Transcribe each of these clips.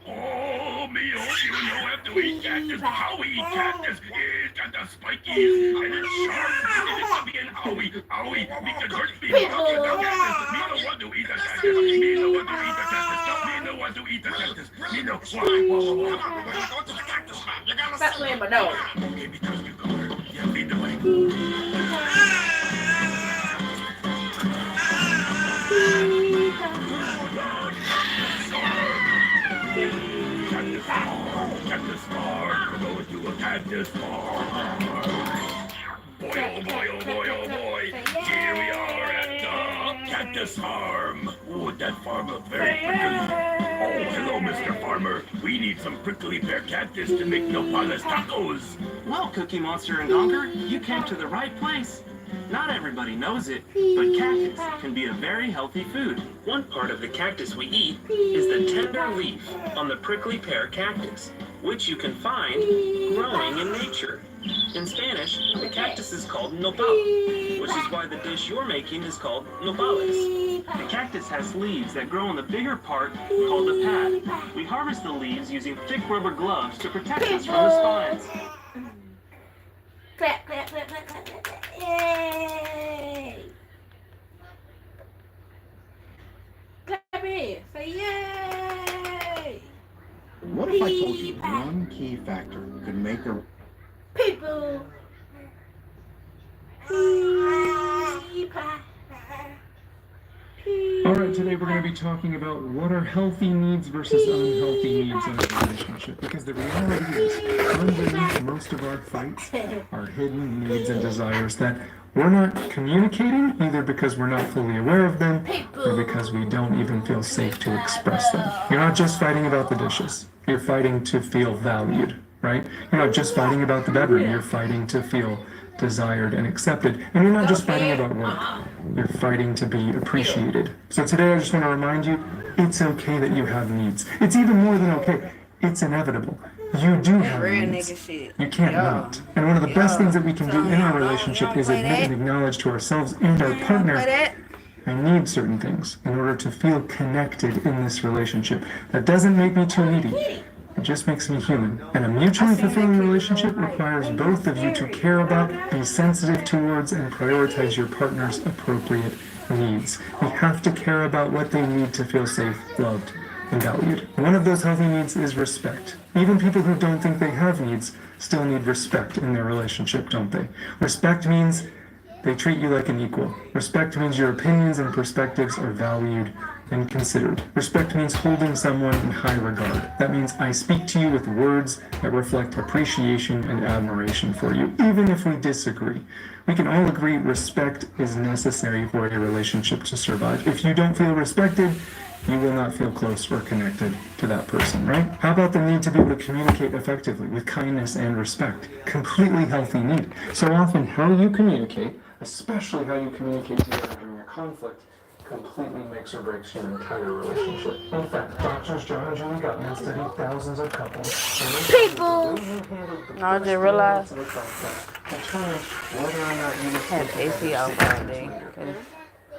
Oh, meal, you know have to eat cactus. How we eat cactus? It's got the spikies and it's sharp and it's gonna be an owie, because hurt me. Me no want to eat the cactus. Me no want to eat the cactus. Me no want to eat the cactus. Me no. Whoa. We're gonna go to the cactus farm. You gotta Stop playing my nose. Okay, because you call her. Yeah, lead the way. Cactus farm, we're going to a cactus farm. Boy, here we are at the cactus farm. Oh, that farm looks very prickly. Oh, hello, Mr. Farmer. We need some prickly pear cactus to make nopales tacos. Well, Cookie Monster and Gonker, you came to the right place. Not everybody knows it, but cactus can be a very healthy food. One part of the cactus we eat is the tender leaf on the prickly pear cactus, which you can find growing in nature. In Spanish, the cactus is called nopal, which is why the dish you're making is called nopales. The cactus has leaves that grow on the bigger part called the pad. We harvest the leaves using thick rubber gloves to protect us from the spines. Clap. Yay! Clap it. Say yay! What if I told you one key factor could make a People. Alright, today we're going to be talking about what are healthy needs versus unhealthy needs in a relationship. Because the reality is, underneath most of our fights are hidden needs and desires that we're not communicating, either because we're not fully aware of them, or because we don't even feel safe to express them. You're not just fighting about the dishes. You're fighting to feel valued, right? You're not just fighting about the bedroom. You're fighting to feel desired and accepted. And you're not just fighting about work. You're fighting to be appreciated. So today I just want to remind you, it's okay that you have needs. It's even more than okay. It's inevitable. You do have needs. You can't not. And one of the best things that we can do in our relationship is admit and acknowledge to ourselves and our partner, I need certain things in order to feel connected in this relationship. That doesn't make me too needy. It just makes me human. And a mutually fulfilling relationship requires both of you to care about, be sensitive towards, and prioritize your partner's appropriate needs. We have to care about what they need to feel safe, loved, and valued. One of those healthy needs is respect. Even people who don't think they have needs still need respect in their relationship, don't they? Respect means they treat you like an equal. Respect means your opinions and perspectives are valued and considered. Respect means holding someone in high regard. That means I speak to you with words that reflect appreciation and admiration for you, even if we disagree. We can all agree respect is necessary for a relationship to survive. If you don't feel respected, you will not feel close or connected to that person, right? How about the need to be able to communicate effectively with kindness and respect? Completely healthy need. So often how you communicate, especially how you communicate together during a conflict, completely makes or breaks your entire relationship. In fact, doctors John and Julie Gottman studied thousands of couples. People! I didn't realize. Had AC out one day.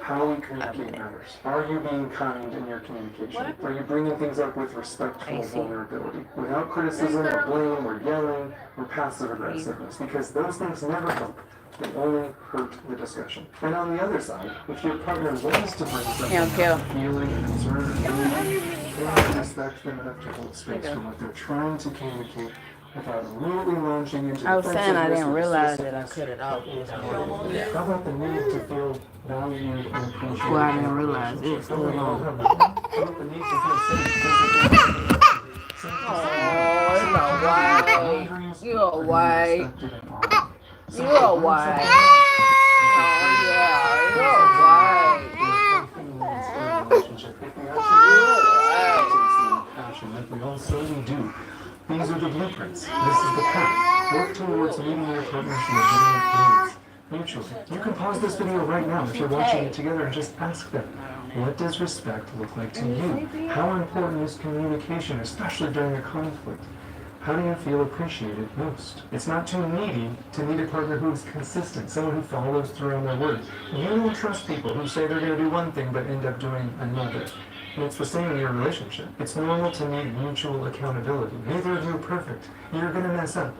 How we communicate matters. Are you being kind in your communication? Are you bringing things up with respectful vulnerability? Without criticism or blame or yelling or passive aggressiveness? Because those things never help. They only hurt the discussion. And on the other side, if your partner wants to bring something up, feeling, concern, or respect them enough to hold space for what they're trying to communicate without immediately launching into I was saying I didn't realize that I cut it off. How about the need to feel valued and appreciated? Well, I didn't realize it was so long. How about the need to feel safe? Oh, you're white. You're white. Oh, yeah, you're white. We all say we do. These are the blueprints. This is the path. Work towards meeting your partner's legitimate needs. Mutually. You can pause this video right now if you're watching it together and just ask them, what does respect look like to you? How important is communication, especially during a conflict? How do you feel appreciated most? It's not too needy to need a partner who's consistent, someone who follows through on their word. You will trust people who say they're going to do one thing but end up doing another. And it's the same in your relationship. It's normal to need mutual accountability. Neither of you are perfect. You're going to mess up.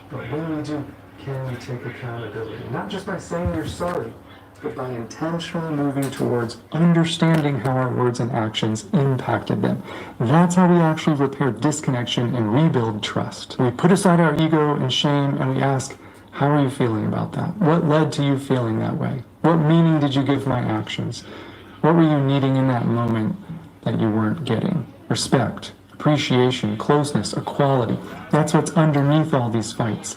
But when we do, can we take accountability? Not just by saying you're sorry, but by intentionally moving towards understanding how our words and actions impacted them. That's how we actually repair disconnection and rebuild trust. We put aside our ego and shame and we ask, how are you feeling about that? What led to you feeling that way? What meaning did you give my actions? What were you needing in that moment that you weren't getting? Respect, appreciation, closeness, equality. That's what's underneath all these fights.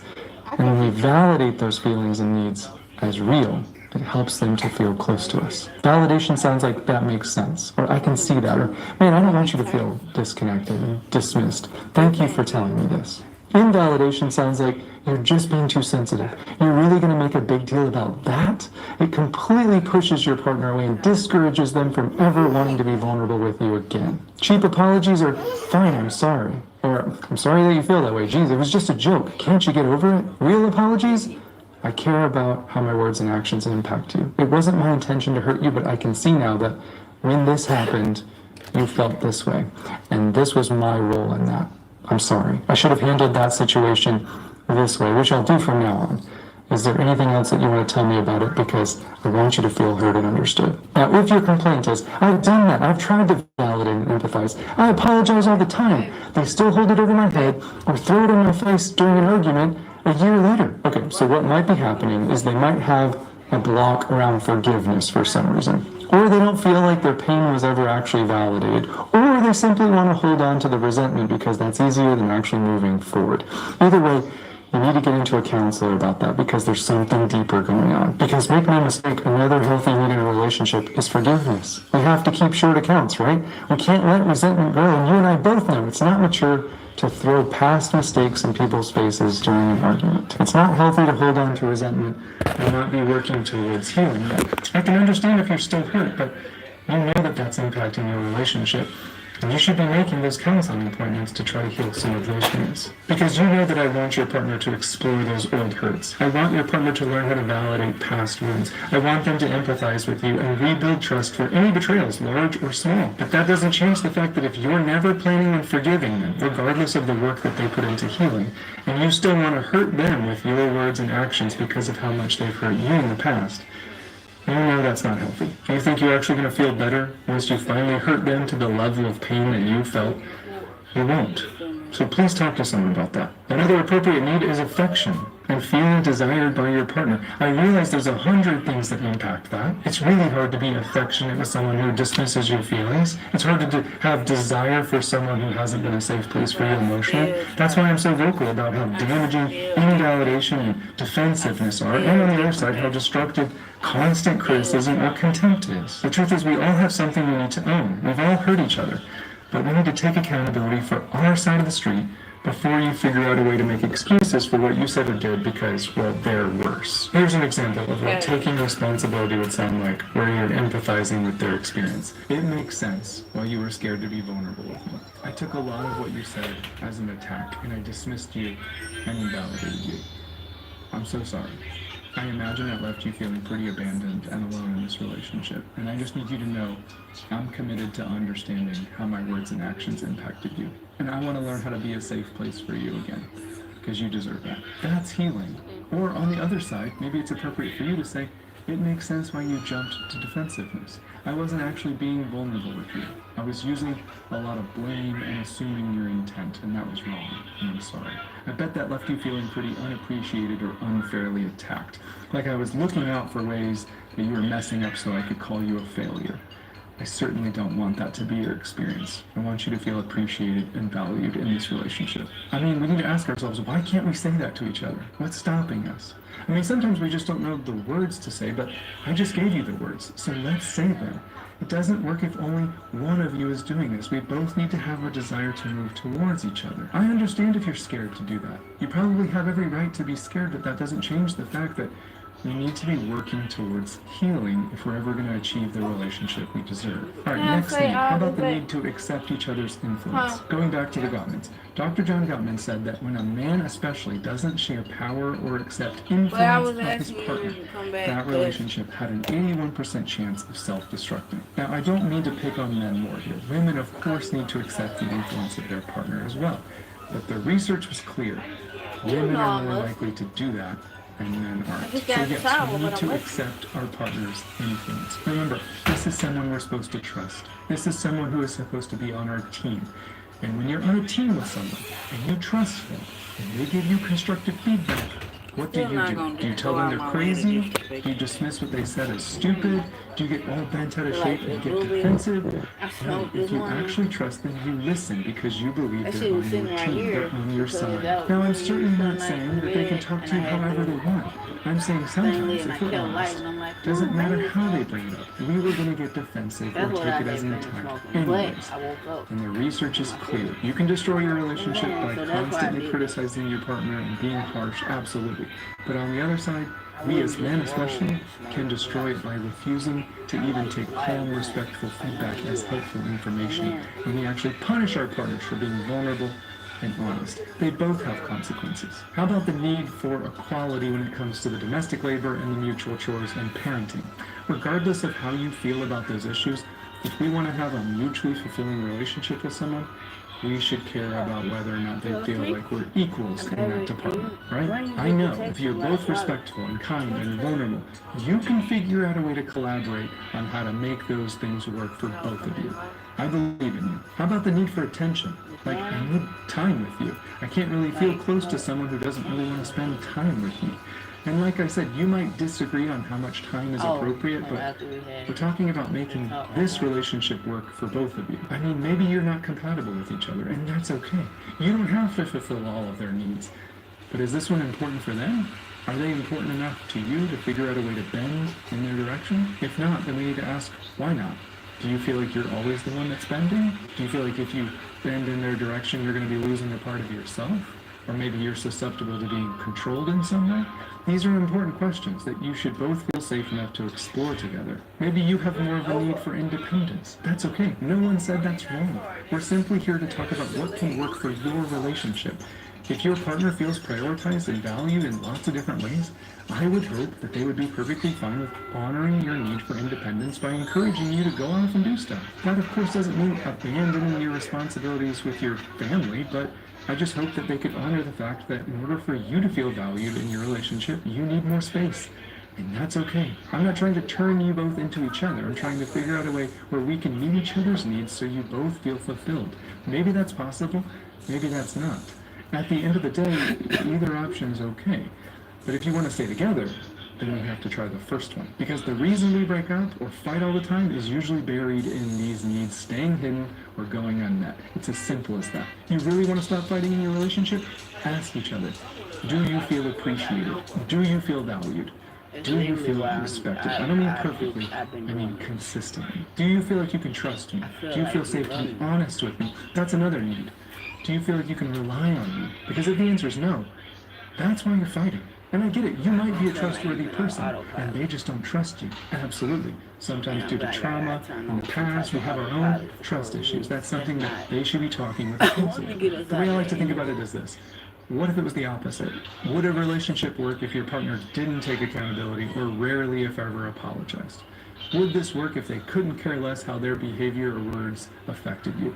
And when we validate those feelings and needs as real, it helps them to feel close to us. Validation sounds like that makes sense, or I can see that, or man, I don't want you to feel disconnected and dismissed. Thank you for telling me this. Invalidation sounds like you're just being too sensitive. You're really going to make a big deal about that? It completely pushes your partner away and discourages them from ever wanting to be vulnerable with you again. Cheap apologies are, fine, I'm sorry. Or, I'm sorry that you feel that way. Geez, it was just a joke. Can't you get over it? Real apologies? I care about how my words and actions impact you. It wasn't my intention to hurt you, but I can see now that when this happened, you felt this way. And this was my role in that. I'm sorry. I should have handled that situation this way, which I'll do from now on. Is there anything else that you want to tell me about it? Because I want you to feel heard and understood. Now, if your complaint is, I've done that, I've tried to validate and empathize, I apologize all the time, they still hold it over my head or throw it in my face during an argument a year later. Okay, so what might be happening is they might have a block around forgiveness for some reason. Or they don't feel like their pain was ever actually validated. Or they simply want to hold on to the resentment because that's easier than actually moving forward. Either way, you need to get into a counselor about that because there's something deeper going on. Because make no mistake, another healthy need in a relationship is forgiveness. We have to keep short accounts, right? We can't let resentment grow, and you and I both know it's not mature to throw past mistakes in people's faces during an argument. It's not healthy to hold on to resentment and not be working towards healing. I can understand if you're still hurt, but you know that that's impacting your relationship. And you should be making those counseling appointments to try to heal some of those wounds. Because you know that I want your partner to explore those old hurts. I want your partner to learn how to validate past wounds. I want them to empathize with you and rebuild trust for any betrayals, large or small. But that doesn't change the fact that if you're never planning on forgiving them, regardless of the work that they put into healing, and you still want to hurt them with your words and actions because of how much they've hurt you in the past, you know that's not healthy. You think you're actually going to feel better once you finally hurt them to the level of pain that you felt? You won't. So please talk to someone about that. Another appropriate need is affection and feeling desired by your partner. I realize there's 100 things that impact that. It's really hard to be affectionate with someone who dismisses your feelings. It's hard to have desire for someone who hasn't been a safe place for you emotionally. That's why I'm so vocal about how damaging invalidation and defensiveness are, and on the other side, how destructive constant criticism or contempt is. The truth is we all have something we need to own. We've all hurt each other. But we need to take accountability for our side of the street before you figure out a way to make excuses for what you said or did because, well, they're worse. Here's an example of what taking responsibility would sound like, where you're empathizing with their experience. It makes sense why you were scared to be vulnerable with me. I took a lot of what you said as an attack, and I dismissed you and invalidated you. I'm so sorry. I imagine that left you feeling pretty abandoned and alone in this relationship, and I just need you to know I'm committed to understanding how my words and actions impacted you, and I want to learn how to be a safe place for you again, because you deserve that. That's healing. Or on the other side, maybe it's appropriate for you to say, it makes sense why you jumped to defensiveness. I wasn't actually being vulnerable with you. I was using a lot of blame and assuming your intent, and that was wrong, and I'm sorry. I bet that left you feeling pretty unappreciated or unfairly attacked. Like I was looking out for ways that you were messing up so I could call you a failure. I certainly don't want that to be your experience. I want you to feel appreciated and valued in this relationship. I mean, we need to ask ourselves, why can't we say that to each other? What's stopping us? I mean, sometimes we just don't know the words to say, but I just gave you the words, so let's say them. It doesn't work if only one of you is doing this. We both need to have a desire to move towards each other. I understand if you're scared to do that. You probably have every right to be scared, but that doesn't change the fact that We need to be working towards healing if we're ever going to achieve the relationship we deserve. All right, next thing, how about the need to accept each other's influence? Going back to the Gottmans, Dr. John Gottman said that when a man especially doesn't share power or accept influence of his partner, that relationship had an 81% chance of self-destructing. Now, I don't need to pick on men more here. Women, of course, need to accept the influence of their partner as well. But the research was clear. Women are more likely to do that and men aren't. So yes, we need to accept our partner's influence. Remember, this is someone we're supposed to trust. This is someone who is supposed to be on our team. And when you're on a team with someone and you trust them and they give you constructive feedback, what do? Do you tell them they're crazy? Do you dismiss what they said as stupid? Do you get all bent out of shape and get defensive? No, if you actually trust them, you listen because you believe they're on your team, they're on your side. Now, I'm certainly not saying that they can talk to you however they want. I'm saying sometimes, if we're honest, it doesn't matter how they bring it up. We were going to get defensive or take it as an attack anyways. And the research is clear. You can destroy your relationship by constantly criticizing your partner and being harsh, absolutely. But on the other side, we as men especially can destroy it by refusing to even take calm, respectful feedback as helpful information. And we actually punish our partners for being vulnerable and honest. They both have consequences. How about the need for equality when it comes to the domestic labor and the mutual chores and parenting? Regardless of how you feel about those issues, if we want to have a mutually fulfilling relationship with someone, we should care about whether or not they feel like we're equals in that department, right? I know if you're both respectful and kind and vulnerable, you can figure out a way to collaborate on how to make those things work for both of you. I believe in you. How about the need for attention? Like, I need time with you. I can't really feel close to someone who doesn't really want to spend time with me. And like I said, you might disagree on how much time is appropriate, but we're talking about making this relationship work for both of you. I mean, maybe you're not compatible with each other, and that's okay. You don't have to fulfill all of their needs. But is this one important for them? Are they important enough to you to figure out a way to bend in their direction? If not, then we need to ask, why not? Do you feel like you're always the one that's bending? Do you feel like if you bend in their direction, you're going to be losing a part of yourself? Or maybe you're susceptible to being controlled in some way? These are important questions that you should both feel safe enough to explore together. Maybe you have more of a need for independence. That's okay. No one said that's wrong. We're simply here to talk about what can work for your relationship. If your partner feels prioritized and valued in lots of different ways, I would hope that they would be perfectly fine with honoring your need for independence by encouraging you to go off and do stuff. That, of course, doesn't mean abandoning your responsibilities with your family, but I just hope that they could honor the fact that in order for you to feel valued in your relationship, you need more space. And that's okay. I'm not trying to turn you both into each other. I'm trying to figure out a way where we can meet each other's needs so you both feel fulfilled. Maybe that's possible, maybe that's not. At the end of the day, either option is okay. But if you want to stay together, then we have to try the first one. Because the reason we break up or fight all the time is usually buried in these needs staying hidden or going unmet. It's as simple as that. You really want to stop fighting in your relationship? Ask each other, do you feel appreciated? Do you feel valued? Do you feel respected? I don't mean perfectly, I mean consistently. Do you feel like you can trust me? Do you feel safe to be honest with me? That's another need. Do you feel like you can rely on me? Because if the answer is no, that's why you're fighting. And I get it, you might be a trustworthy person, and they just don't trust you. Absolutely. Sometimes due to trauma in the past, we have our own trust issues. That's something that they should be talking with the counselor. The way I like to think about it is this. What if it was the opposite? Would a relationship work if your partner didn't take accountability or rarely, if ever, apologized? Would this work if they couldn't care less how their behavior or words affected you?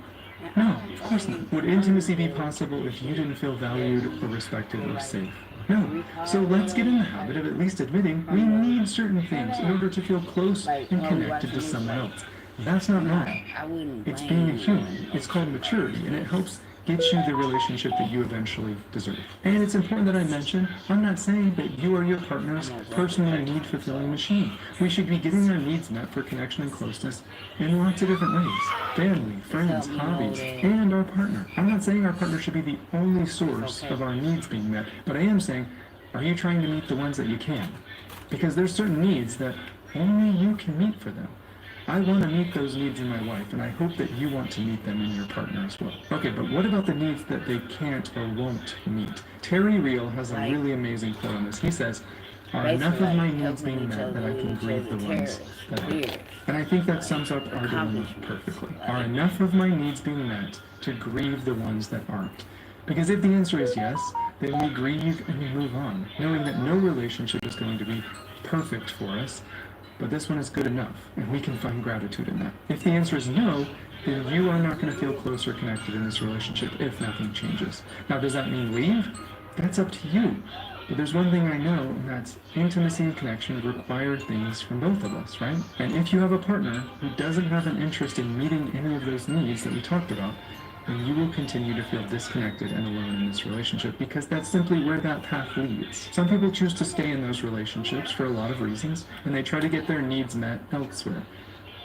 No, of course not. Would intimacy be possible if you didn't feel valued or respected or safe? No. So let's get in the habit of at least admitting we need certain things in order to feel close and connected to someone else. That's not wrong. It's being a human. It's called maturity, and it helps get you the relationship that you eventually deserve. And it's important that I mention, I'm not saying that you are your partner's personal need-fulfilling machine. We should be getting our needs met for connection and closeness in lots of different ways. Family, friends, hobbies, and our partner. I'm not saying our partner should be the only source of our needs being met, but I am saying, are you trying to meet the ones that you can? Because there's certain needs that only you can meet for them. I want to meet those needs in my wife, and I hope that you want to meet them in your partner as well. Okay, but what about the needs that they can't or won't meet? Terry Real has a really amazing quote on this. He says, Are enough of my needs being met that I can grieve the ones that aren't? And I think that sums up our dilemma perfectly. Are enough of my needs being met to grieve the ones that aren't? Because if the answer is yes, then we grieve and we move on, knowing that no relationship is going to be perfect for us, but this one is good enough, and we can find gratitude in that. If the answer is no, then you are not going to feel close or connected in this relationship if nothing changes. Now, does that mean leave? That's up to you. But there's one thing I know, and that's intimacy and connection require things from both of us, right? And if you have a partner who doesn't have an interest in meeting any of those needs that we talked about, then you will continue to feel disconnected and alone in this relationship, because that's simply where that path leads. Some people choose to stay in those relationships for a lot of reasons, and they try to get their needs met elsewhere.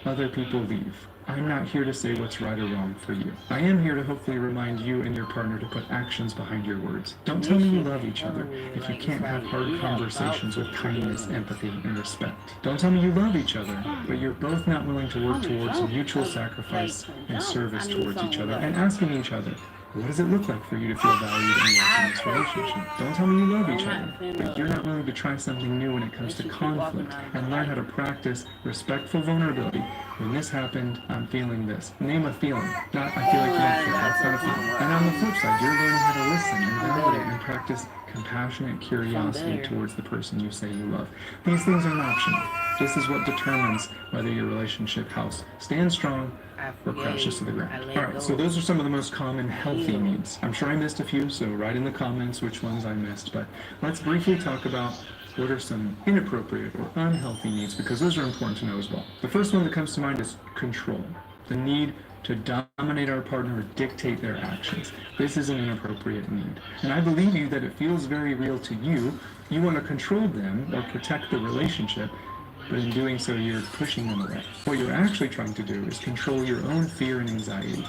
Other people leave. I'm not here to say what's right or wrong for you. I am here to hopefully remind you and your partner to put actions behind your words. Don't tell me you love each other if you can't have hard conversations with kindness, empathy, and respect. Don't tell me you love each other, but you're both not willing to work towards mutual sacrifice and service towards each other, and asking each other, what does it look like for you to feel valued and loved in this relationship? Don't tell me you love each other, but you're not willing to try something new when it comes to conflict and learn how to practice respectful vulnerability. When this happened, I'm feeling this. Name a feeling. Not, I feel like you don't feel. That's not a feeling. And on the flip side, you're learning how to listen and validate and practice compassionate curiosity towards the person you say you love. These things are optional. This is what determines whether your relationship house stands strong or crashes to the ground. Alright, so those are some of the most common healthy needs. I'm sure I missed a few, so write in the comments which ones I missed, but let's briefly talk about what are some inappropriate or unhealthy needs, because those are important to know as well. The first one that comes to mind is control. The need to dominate our partner or dictate their actions. This is an inappropriate need. And I believe you that it feels very real to you. You want to control them or protect the relationship, but in doing so, you're pushing them away. What you're actually trying to do is control your own fear and anxiety,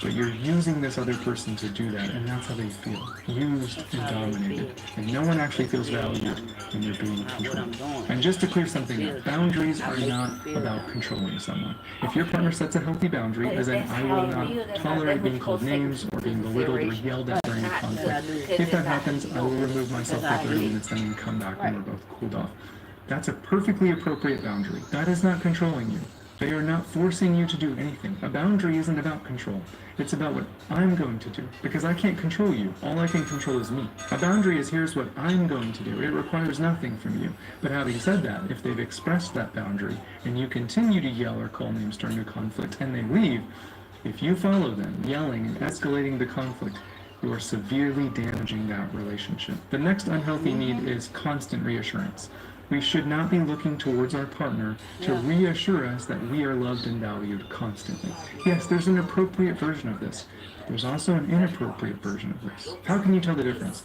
but you're using this other person to do that, and that's how they feel, used and dominated. And no one actually feels valued when you're being controlled. And just to clear something up, boundaries are not about controlling someone. If your partner sets a healthy boundary, as in, I will not tolerate being called names or being belittled or yelled at during a conflict. If that happens, I will remove myself for 30 minutes and then come back when we're both cooled off. That's a perfectly appropriate boundary. That is not controlling you. They are not forcing you to do anything. A boundary isn't about control. It's about what I'm going to do, because I can't control you. All I can control is me. A boundary is, here's what I'm going to do. It requires nothing from you. But having said that, if they've expressed that boundary and you continue to yell or call names during a conflict and they leave, if you follow them, yelling and escalating the conflict, you are severely damaging that relationship. The next unhealthy need is constant reassurance. We should not be looking towards our partner to reassure us that we are loved and valued constantly. Yes, there's an appropriate version of this. There's also an inappropriate version of this. How can you tell the difference?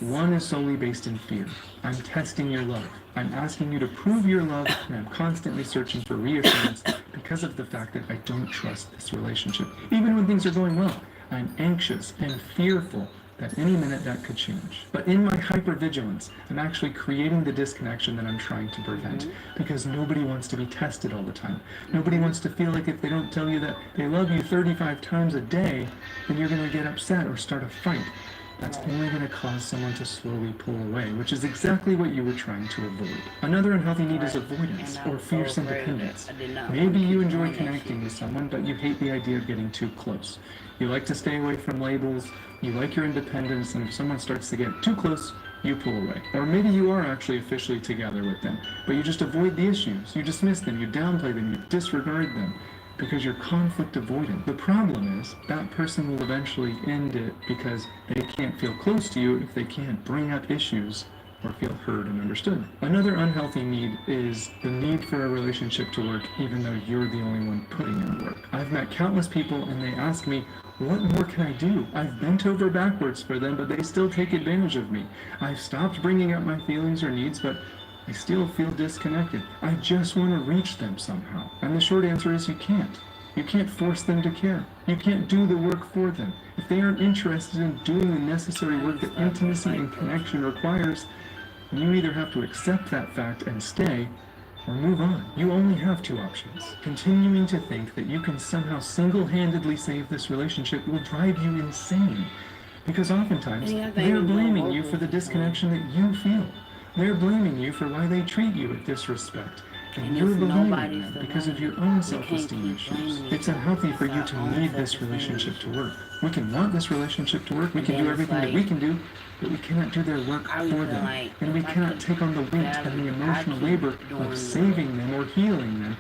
One is solely based in fear. I'm testing your love. I'm asking you to prove your love, and I'm constantly searching for reassurance because of the fact that I don't trust this relationship. Even when things are going well, I'm anxious and fearful that any minute that could change. But in my hypervigilance, I'm actually creating the disconnection that I'm trying to prevent, because nobody wants to be tested all the time. Nobody wants to feel like if they don't tell you that they love you 35 times a day, then you're going to get upset or start a fight. That's only going to cause someone to slowly pull away, which is exactly what you were trying to avoid. Another unhealthy need is avoidance or fierce independence. Maybe you enjoy connecting with someone, but you hate the idea of getting too close. You like to stay away from labels, you like your independence, and if someone starts to get too close, you pull away. Or maybe you are actually officially together with them, but you just avoid the issues. You dismiss them, you downplay them, you disregard them, because you're conflict avoidant. The problem is that person will eventually end it because they can't feel close to you if they can't bring up issues or feel heard and understood. Another unhealthy need is the need for a relationship to work even though you're the only one putting in the work. I've met countless people and they ask me, what more can I do? I've bent over backwards for them, but they still take advantage of me. I've stopped bringing up my feelings or needs, but I still feel disconnected. I just want to reach them somehow. And the short answer is you can't. You can't force them to care. You can't do the work for them. If they aren't interested in doing the necessary work that intimacy and connection requires, you either have to accept that fact and stay, or move on. You only have two options. Continuing to think that you can somehow single-handedly save this relationship will drive you insane, because oftentimes they're blaming you for the disconnection that you feel. They're blaming you for why they treat you with disrespect. And you're if believing nobody's them to because of blame, your own we self-esteem can't keep issues. blaming It's each unhealthy other. for you It's to our own need this self-esteem. relationship to work. We can want this relationship to work, we can And do it's everything that like, we can do, but we cannot do their work I for was them. like, And we if I cannot keep take on the weight and the emotional labor doing of the saving them or healing them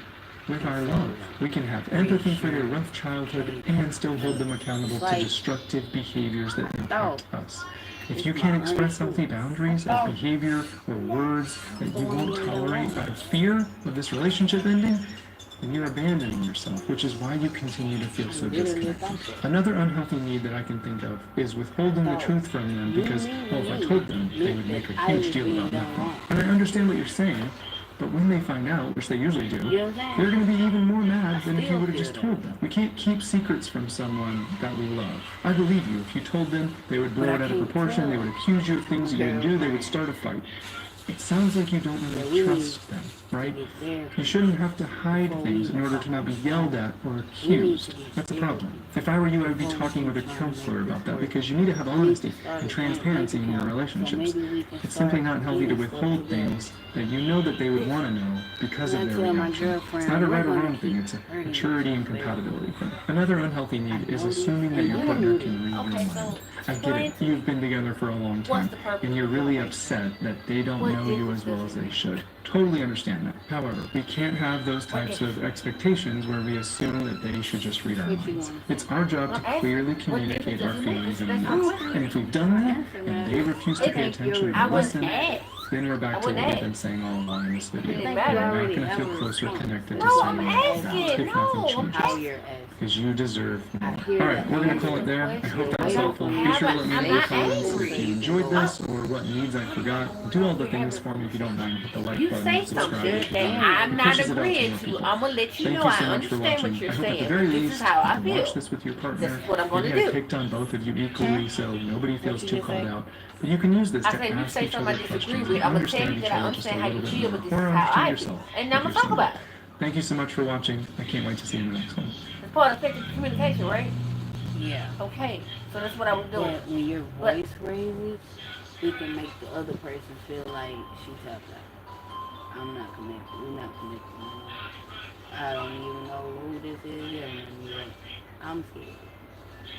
with our love. We can have empathy for their rough childhood and still hold them accountable to like, destructive behaviors that impact us. If you It's can't my express healthy untruth. boundaries of behavior or words that you won't tolerate out of fear of this relationship ending, then you're abandoning yourself, which is why you continue to feel so disconnected. Another unhealthy need that I can think of is withholding the truth from them because, well, if I told them, they would make a huge deal about nothing. And I understand what you're saying, but when they find out, which they usually do, they're going to be even more mad than if you would have just told them. We can't keep secrets from someone that we love. I believe you. If you told them, they would blow it out of proportion, they would accuse you of things you didn't do, they would start a fight. It sounds like you don't really trust them, right? You shouldn't have to hide things in order to not be yelled at or accused. That's a problem. If I were you, I would be talking with a counselor about that because you need to have honesty and transparency in your relationships. It's simply not healthy to withhold things that you know that they would want to know because of their reaction. It's not a right or wrong thing, it's a maturity and compatibility thing. Another unhealthy need is assuming that your partner can read your mind. I get it, you've been together for a long time, and you're really upset that they don't know you as well as they should. Totally understand that. However, we can't have those types of expectations where we assume that they should just read our minds. It's our job to clearly communicate our feelings and needs. And if we've done that, and they refuse to pay attention and listen, then we're back to what we've been saying all along in this video. We're not going to feel closer connected to someone if nothing changes. Because you deserve more. Alright, we're going to call it there. I hope that was helpful. Be sure to let me know in the comments if you enjoyed this or what needs I forgot. Do all the things for me if you don't mind. Hit the like You button say and subscribe something if you that don't. I'm It not pushes it out to agreeing more to. people. I'm gonna let you Thank know you I so much for understand what watching. you're I hope at the saying. very This least is how I you can watch feel. this with your partner. This is what I'm gonna Maybe I do. picked on both of you equally so nobody feels too called out. But you can use this I to said, you ask say each something other I disagree questions with. and I'm gonna tell understand you each that I other just a understand how little you bit feel, more. but this Or is how understand I feel. yourself. And I'm if gonna you're talk about it. Thank you so much for watching. I can't wait to see you in the next one. It's part of effective communication, right? Yeah. Okay, so that's what I was doing. But when your voice raises, it can make the other person feel like she tapped out. I'm not connected. We're not connected anymore. I don't even know who this is yelling at me. Like, I'm scared.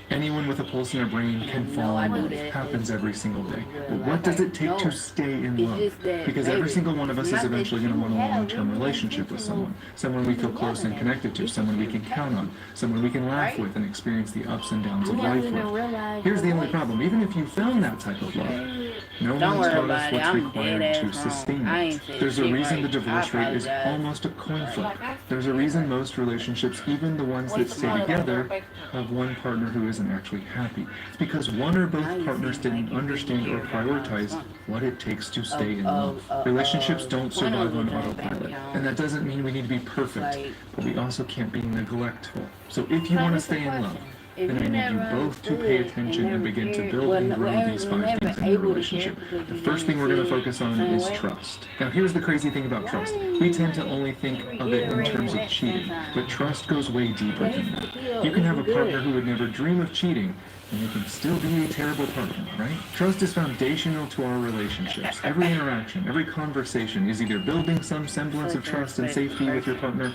Anyone with a pulse in their brain can fall in love. It happens every single day. But what does it take to stay in love? Because every single one of us is eventually going to want a long-term relationship with someone. Someone we feel close and connected to. Someone we can count on. Someone we can laugh with and experience the ups and downs of life with. Here's the only problem. Even if you found that type of love, no one's taught us what's required to sustain it. There's a reason the divorce rate is almost a coin flip. There's a reason most relationships, even the ones that stay together, have one partner who isn't actually happy. It's because one or both partners didn't understand or prioritize what it takes to stay in love. Relationships don't survive on autopilot. And that doesn't mean we need to be perfect, but we also can't be neglectful. So if you want to stay in love, then I need you both to pay attention and begin to build and grow these 5 things in your relationship. The first thing we're going to focus on is trust. Now here's the crazy thing about trust. We tend to only think of it in terms of cheating, but trust goes way deeper than that. You can have a partner who would never dream of cheating, and you can still be a terrible partner, right? Trust is foundational to our relationships. Every interaction, every conversation is either building some semblance of trust and safety with your partner,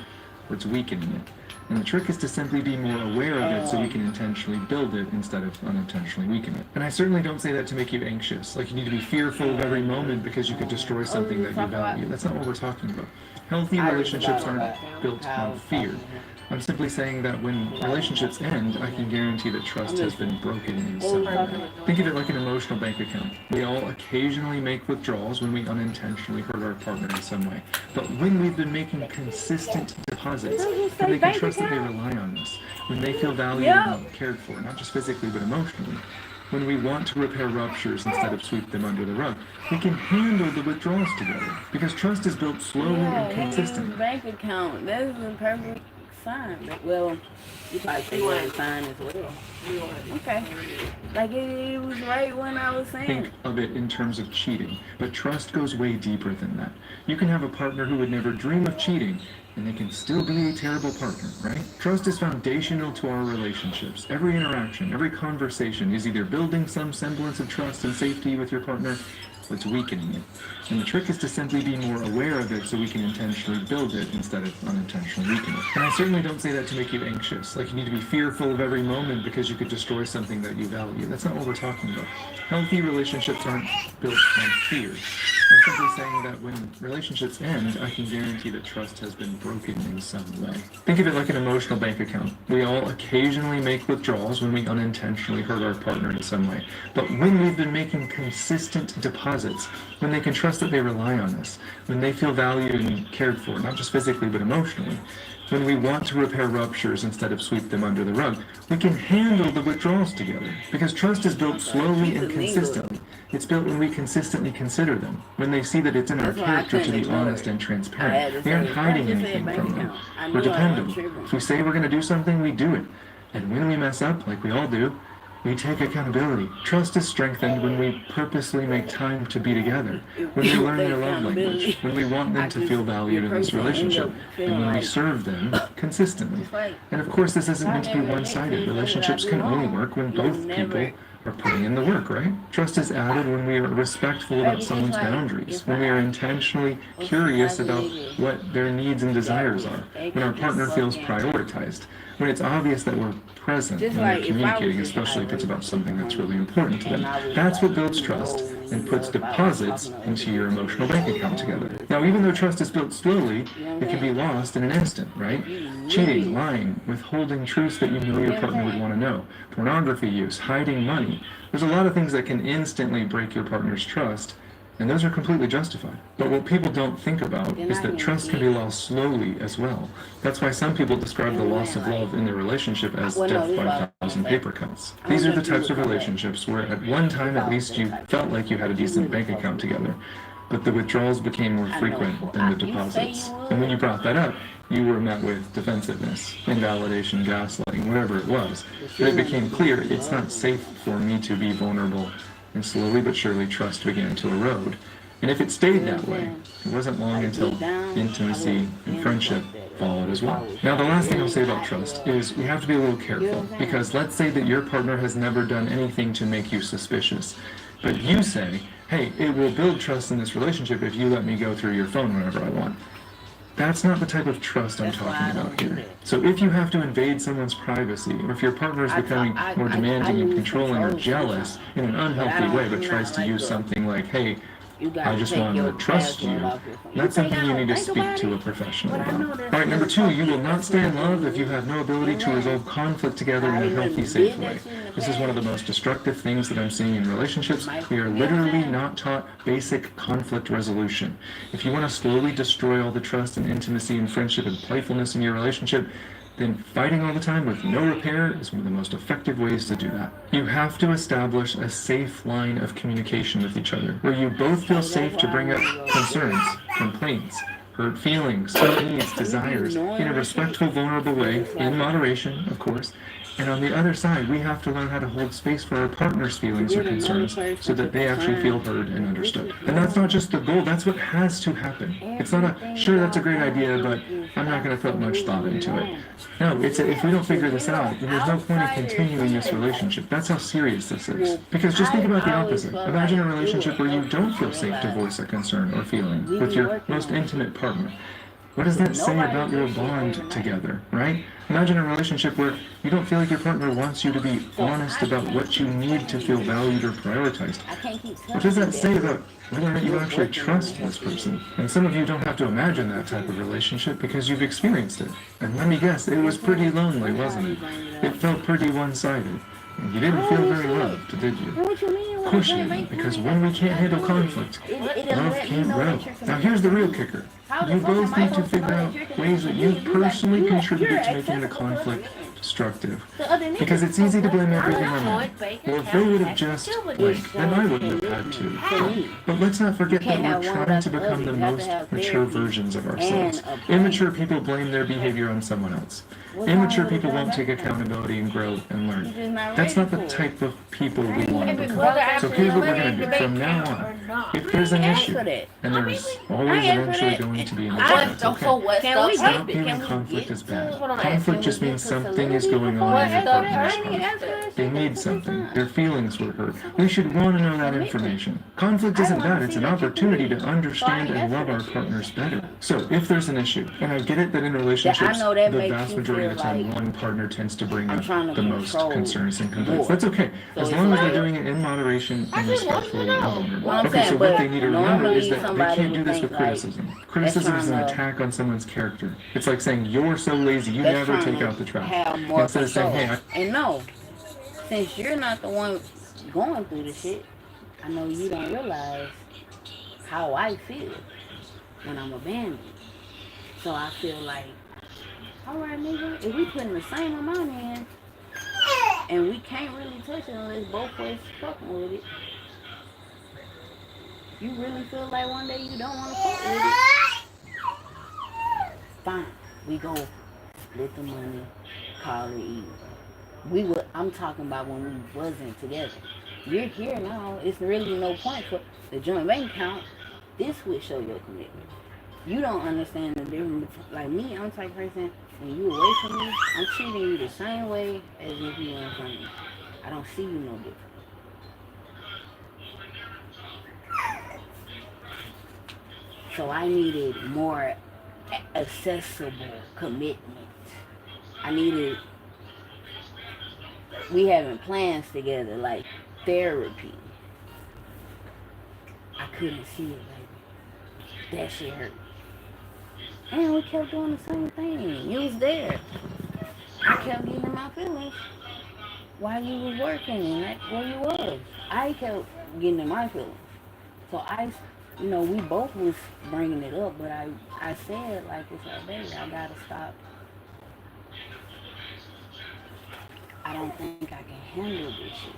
or it's weakening it. And the trick is to simply be more aware of it so you can intentionally build it instead of unintentionally weaken it. And I certainly don't say that to make you anxious, like you need to be fearful of every moment because you could destroy something that you value. That's not what we're talking about. Healthy relationships aren't built on fear. I'm simply saying that when relationships end, I can guarantee that trust has been broken in some way. Think of it like an emotional bank account. We all occasionally make withdrawals when we unintentionally hurt our partner in some way. But when we've been making consistent deposits, then they can trust that they rely on us. When they feel valued and cared for, not just physically but emotionally. When we want to repair ruptures instead of sweep them under the rug, we can handle the withdrawals together. Because trust is built slowly and consistently. Bank account. That's a perfect sign. Well, you probably say one sign as well. Okay. Like it was right when I was saying. Think of it in terms of cheating, but trust goes way deeper than that. You can have a partner who would never dream of cheating, and they can still be a terrible partner, right? Trust is foundational to our relationships. Every interaction, every conversation is either building some semblance of trust and safety with your partner, It's weakening it. And the trick is to simply be more aware of it so we can intentionally build it instead of unintentionally weaken it. And I certainly don't say that to make you anxious, like you need to be fearful of every moment because you could destroy something that you value. That's not what we're talking about. Healthy relationships aren't built on fear. I'm simply saying that when relationships end, I can guarantee that trust has been broken in some way. Think of it like an emotional bank account. We all occasionally make withdrawals when we unintentionally hurt our partner in some way. But when we've been making consistent deposits, when they can trust that they rely on us, when they feel valued and cared for, not just physically but emotionally, when we want to repair ruptures instead of sweep them under the rug, we can handle the withdrawals together. Because trust is built slowly and consistently. It's built when we consistently consider them, when they see that it's in our character to be honest and transparent. We aren't hiding anything from them. We're dependable. If we say we're going to do something, we do it. And when we mess up, like we all do, we take accountability. Trust is strengthened when we purposely make time to be together, when we learn their love language, when we want them to feel valued in this relationship, and when we serve them consistently. And of course, this isn't meant to be one-sided. Relationships can only work when both people are putting in the work, right? Trust is added when we are respectful about someone's boundaries, when we are intentionally curious about what their needs and desires are, when our partner feels prioritized, when it's obvious that we're present when they're communicating, especially if it's about something that's really important to them. That's what builds trust and puts deposits into your emotional bank account together. Now, even though trust is built slowly, it can be lost in an instant, right? Cheating, lying, withholding truths that you know your partner would want to know, pornography use, hiding money. There's a lot of things that can instantly break your partner's trust, and those are completely justified. But what people don't think about is that trust can be lost slowly as well. That's why some people describe the loss of love in their relationship as death by 1,000 paper cuts. These are the types of relationships where at one time at least you felt like you had a decent bank account together, but the withdrawals became more frequent than the deposits. And when you brought that up, you were met with defensiveness, invalidation, gaslighting, whatever it was. But it became clear it's not safe for me to be vulnerable. And slowly but surely trust began to erode. And if it stayed that way, it wasn't long until intimacy and friendship followed as well. Now, the last thing I'll say about trust is we have to be a little careful, because let's say that your partner has never done anything to make you suspicious, but you say, hey, it will build trust in this relationship if you let me go through your phone whenever I want. That's not the type of trust I'm talking about here. So if you have to invade someone's privacy, or if your partner is becoming more demanding and controlling or jealous in an unhealthy way, but tries to use something like, hey, I just want to trust you, that's something you need to speak to a professional about. Alright, number 2, you will not stay in love if you have no ability to resolve conflict together in a healthy, safe way. This is one of the most destructive things that I'm seeing in relationships. We are literally not taught basic conflict resolution. If you want to slowly destroy all the trust and intimacy and friendship and playfulness in your relationship, then fighting all the time with no repair is one of the most effective ways to do that. You have to establish a safe line of communication with each other, where you both feel safe to bring up concerns, complaints, hurt feelings, needs, desires, in a respectful, vulnerable way, in moderation, of course. And on the other side, we have to learn how to hold space for our partner's feelings or concerns so that they actually feel heard and understood. And that's not just the goal, that's what has to happen. It's not a, sure, that's a great idea, but I'm not going to put much thought into it. No, it's a, if we don't figure this out, then there's no point in continuing this relationship. That's how serious this is. Because just think about the opposite. Imagine a relationship where you don't feel safe to voice a concern or feeling with your most intimate partner. What does that say about your bond together, right? Imagine a relationship where you don't feel like your partner wants you to be honest about what you need to feel valued or prioritized. What does that say about whether or not you actually trust this person? And some of you don't have to imagine that type of relationship because you've experienced it. And let me guess, it was pretty lonely, wasn't it? It felt pretty one-sided. You didn't feel very loved, did you? Of course you didn't, because when we can't handle conflict, love can't grow. Now here's the real kicker. You both need to figure out ways that you personally contributed to making the conflict destructive. Because it's easy to blame everything on them. Well, if they would have just blanked, then I wouldn't have had to. But let's not forget that we're trying to become the most mature versions of ourselves. Immature people blame their behavior on someone else. Immature people won't take accountability and grow and You're learn. just not That's ready not the for it. type of people we want to If his become. brother So actually here's what we're eliminated going to do. From now count or on, not. if there's an I ain't issue, for that. and there's I always ain't for eventually that. going to be an I- issue, What? it's So okay. what Can we stuff? Stop get, viewing can we conflict get as bad. Hold on, Conflict just means something is going on in your partner's heart. They need something. Their feelings were hurt. We should want to know that information. Conflict isn't bad. It's an opportunity to understand and love our partners better. So if there's an issue, and I get it that in relationships, know that the makes vast you majority of the feel time, like one partner tends to bring I'm up trying to the most control concerns and complaints. more. That's okay, So as it's long as they're like- doing it in moderation and respectfully and vulnerable. Well, I'm Okay, so saying, what but they need to remember is normally that they somebody can't do would this think, with like, criticism. Criticism is an trying to- attack on someone's character. It's like saying, you're so lazy, you That's never trying take to out the trash. have more Instead of saying, control. hey, And no, since you're not the one going through the shit, I know you don't realize how I feel when I'm abandoned. So I feel like, alright nigga, if we putting the same amount in, and we can't really touch it unless both of us fucking with it, you really feel like one day you don't want to fuck with it, fine, we go split the money, call it even. I'm talking about when we wasn't together. You're here now, it's really no point for the joint bank account. This would show your commitment. You don't understand the difference. Like me, I'm the type of person, when you away from me, I'm treating you the same way as if you were in front of me. I don't see you no different. So I needed more accessible commitment. We having plans together, like therapy. I couldn't see it, baby. That shit hurt. And we kept doing the same thing. You was there. I kept getting in my feelings while you was working and that's where you was. I kept getting in my feelings. So we both was bringing it up, but I said, like, it's like, baby, I gotta stop. I don't think I can handle this shit.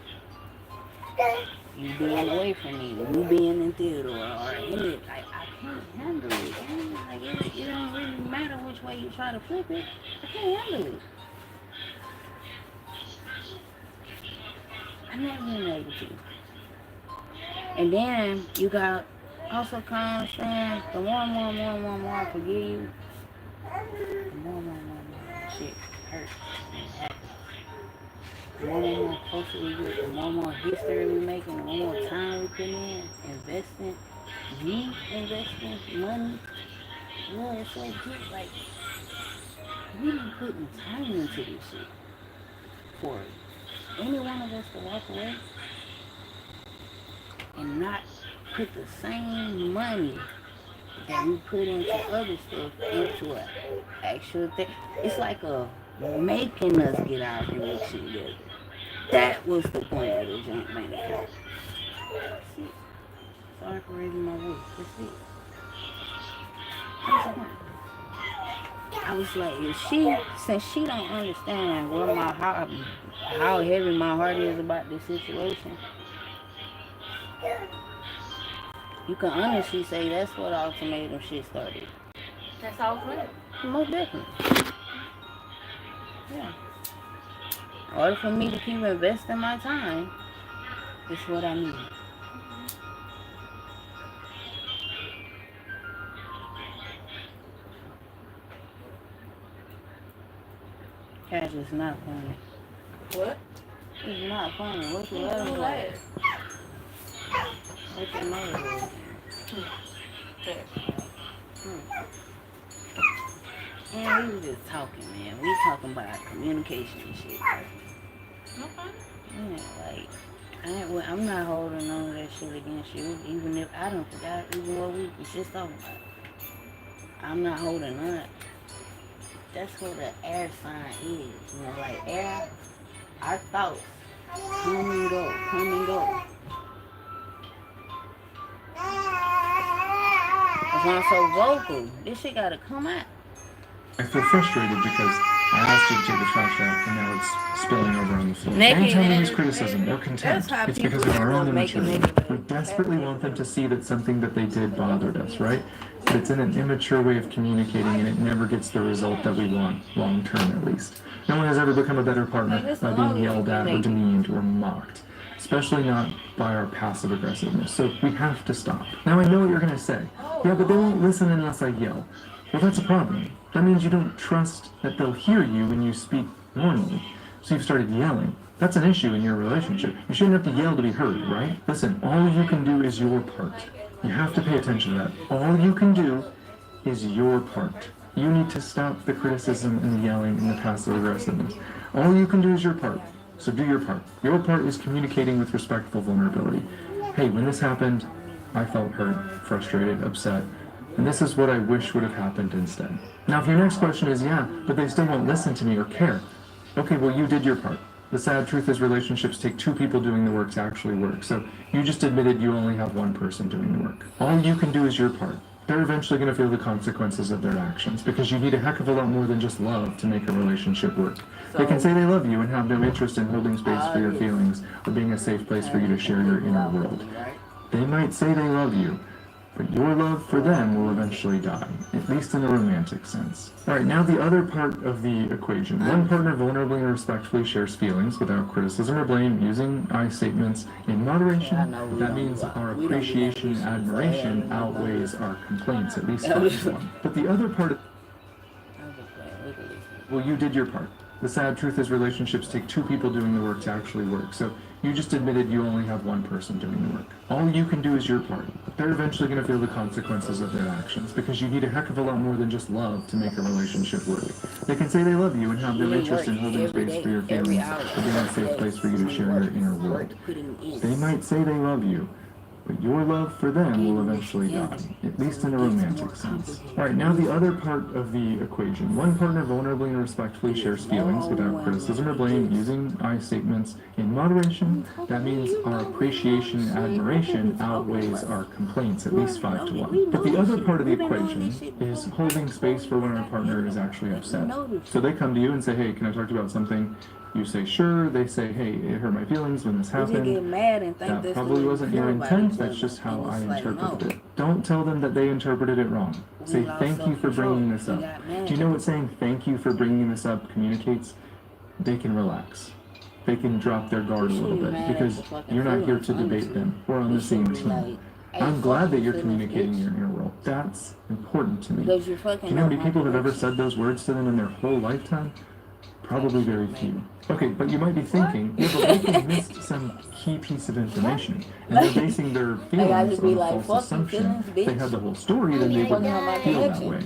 You being away from me, you being in theater or in it, like, I can't handle it. Man. Like, it don't really matter which way you try to flip it. I can't handle it. I never been able to. And then you got also kind of understand the more I forgive you, the more shit hurts and happens. The more closer we get, the more history we making, the more time we put in, investing money, blood, sweat, tears, like, we been putting time into this shit for any one of us to walk away and not put the same money that we put into other stuff into an actual thing. It's like making us get our connection together. That was the point of the joint bank account. That's it. Sorry for raising my voice. That's it. That's the point. I was like, since she don't understand what how heavy my heart is about this situation, you can honestly say that's what ultimatum shit started. That's all good. Most definitely. Yeah. In order for me to keep investing my time, it's what I need. Cash is not funny. What? It's not funny. What's the other Who way? that? What's the other way? And we was just talking, man. We talking about communication and shit. Right? Okay. Yeah, like, I'm not holding on to that shit against you, even if I don't forgot even what we was just talking about. I'm not holding on. That's what the air sign is. Like air, our thoughts come and go. That's why I'm so vocal. This shit gotta come out. I feel frustrated because I asked you to take the trash out and now it's spilling over on the floor. Naked Anytime and- there's criticism or contempt, That's how it's people because of our own make it immaturity. naked. We desperately want them to see that something that they did bothered us, right? but it's in an immature way of communicating, and it never gets the result that we want, long term at least. No one has ever become a better partner by being yelled at or demeaned or mocked, especially not by our passive aggressiveness. So we have to stop. Now I know what you're going to say. Yeah, but they won't listen unless I yell. Well, that's a problem. That means you don't trust that they'll hear you when you speak normally. So you've started yelling. That's an issue in your relationship. You shouldn't have to yell to be heard, right? Listen, all you can do is your part. You have to pay attention to that. All you can do is your part. You need to stop the criticism and the yelling and the passive aggressiveness. All you can do is your part. So do your part. Your part is communicating with respectful vulnerability. Hey, when this happened, I felt hurt, frustrated, upset, and this is what I wish would have happened instead. Now, if your next question is, yeah, but they still won't listen to me or care. Okay, well, you did your part. The sad truth is relationships take two people doing the work to actually work. So you just admitted you only have one person doing the work. All you can do is your part. They're eventually going to feel the consequences of their actions because you need a heck of a lot more than just love to make a relationship work. They can say they love you and have no interest in holding space for your feelings or being a safe place for you to share your inner world. They might say they love you, but your love for them will eventually die, at least in a romantic sense. All right, now the other part of the equation. One partner vulnerably and respectfully shares feelings without criticism or blame, using I statements in moderation. That means our appreciation and admiration outweighs our complaints, at least 5-1. But the other part of... Well, you did your part. The sad truth is relationships take two people doing the work to actually work. So you just admitted you only have one person doing the work. All you can do is your part. They're eventually going to feel the consequences of their actions because you need a heck of a lot more than just love to make a relationship work. They can say they love you and have no interest in holding space for your feelings or being a safe place for you to share your inner world. They might say they love you, but your love for them will eventually die, at least in a romantic sense. All right, now the other part of the equation. One partner vulnerably and respectfully shares feelings without criticism or blame, using I statements in moderation. That means our appreciation and admiration outweighs our complaints, at least 5-1. But the other part of the equation is holding space for when our partner is actually upset. So they come to you and say, hey, can I talk to you about something? You say sure, they say, hey, it hurt my feelings when this happened. That probably wasn't your intent, that's just how I interpreted it. Don't tell them that they interpreted it wrong. Say, thank you for bringing this up. Do you know what saying thank you for bringing this up communicates? They can relax. They can drop their guard a little bit because you're not here to debate them. We're on the same team. I'm glad that you're communicating your inner world. That's important to me. Do you know how many people have ever said those words to them in their whole lifetime? Probably very few. Okay, but you might be thinking, yeah, but they can missed some key piece of information, and they're basing their feelings on a false assumption. If they had the whole story, then they wouldn't feel that way.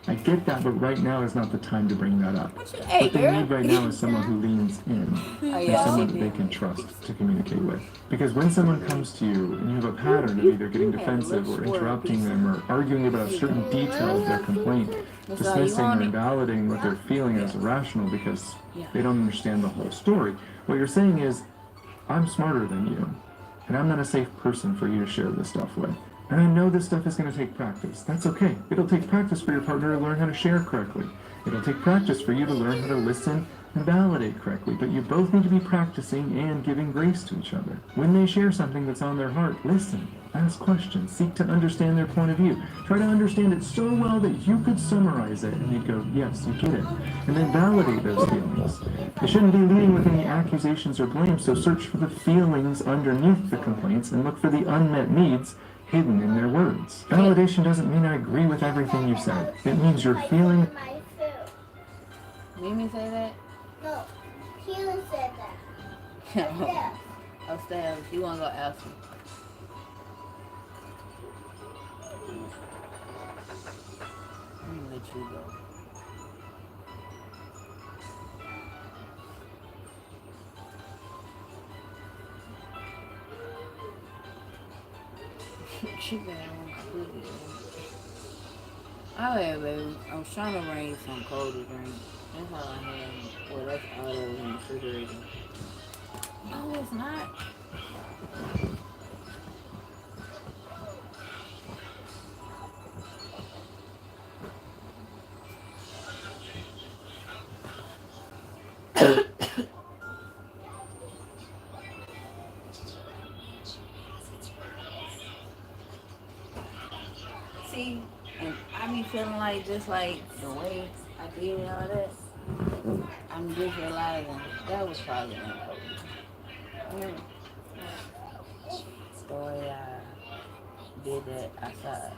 I get that, but right now is not the time to bring that up. What they need right now is someone who leans in, and someone that they can trust to communicate with. Because when someone comes to you, and you have a pattern of either getting defensive or interrupting them or arguing about a certain detail of their complaint, dismissing or invalidating what they're feeling as irrational because they don't understand the whole story, what you're saying is, I'm smarter than you, and I'm not a safe person for you to share this stuff with. And I know this stuff is going to take practice. That's okay. It'll take practice for your partner to learn how to share correctly. It'll take practice for you to learn how to listen and validate correctly. But you both need to be practicing and giving grace to each other. When they share something that's on their heart, listen. Ask questions. Seek to understand their point of view. Try to understand it so well that you could summarize it and you'd go, yes, you get it. And then validate those feelings. They shouldn't be leading with any accusations or blame, so search for the feelings underneath the complaints and look for the unmet needs hidden in their words. Validation doesn't mean I agree with everything you said. It means you're feeling... Mimi say that? No, he said that. Upstairs. You want to go ask him? Let me let you go. She got on completely. Oh yeah, baby. I was trying to bring some cold to drink. That's all I had. Well, that's all that was in the refrigerator. No, it's not. See, and like just like the way I did all that, I'm just realizing that was probably inappropriate. The way I did that outside.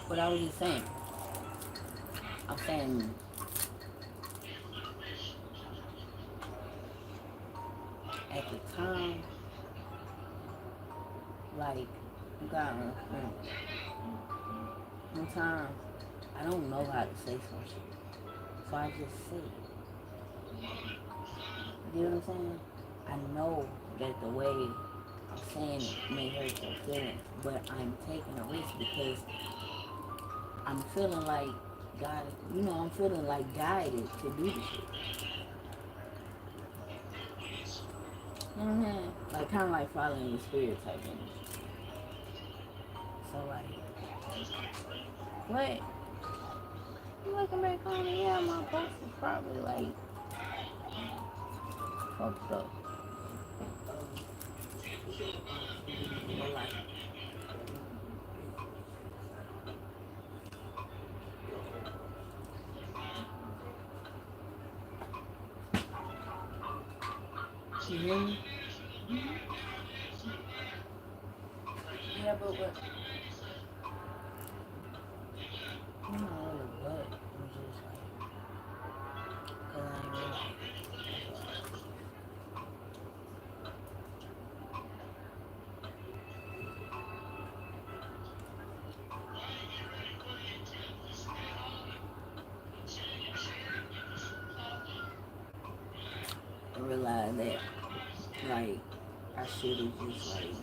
But I was just saying, I'm saying at the time, like, you gotta understand, sometimes I don't know how to say some shit, so I just say it. You know what I'm saying? I know that the way I'm saying it may hurt your feelings, but I'm taking a risk because I'm feeling like God, I'm feeling like guided to do the shit. You know what I'm saying? Like, kind of like following the spirit type energy. So, like, what? Looking back on it, yeah, my boss is probably, like, fucked up. But, like, you hear me? Yeah, but what? I'm not really what. I'm just like, cause I ain't really. I realized that, like, I should have just, like,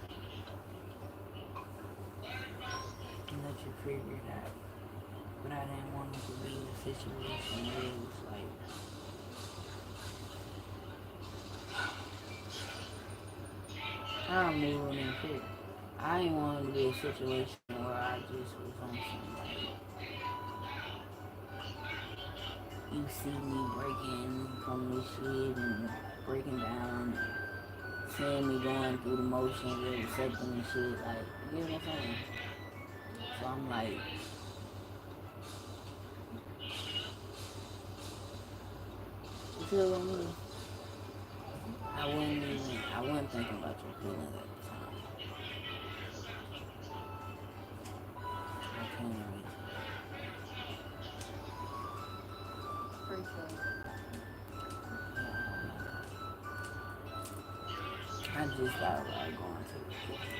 let you figure it out. But I didn't want it to be a situation where it was like, I'm moving in fear. I didn't want it to be a situation where I just was on some, like, you see me breaking from this shit and breaking down and seeing me going through the motions of accepting and shit, like, you know what I'm saying? So I'm like, you feel what I mean? I wasn't thinking about your feelings at the time. I can't really. I just thought about going to the kitchen.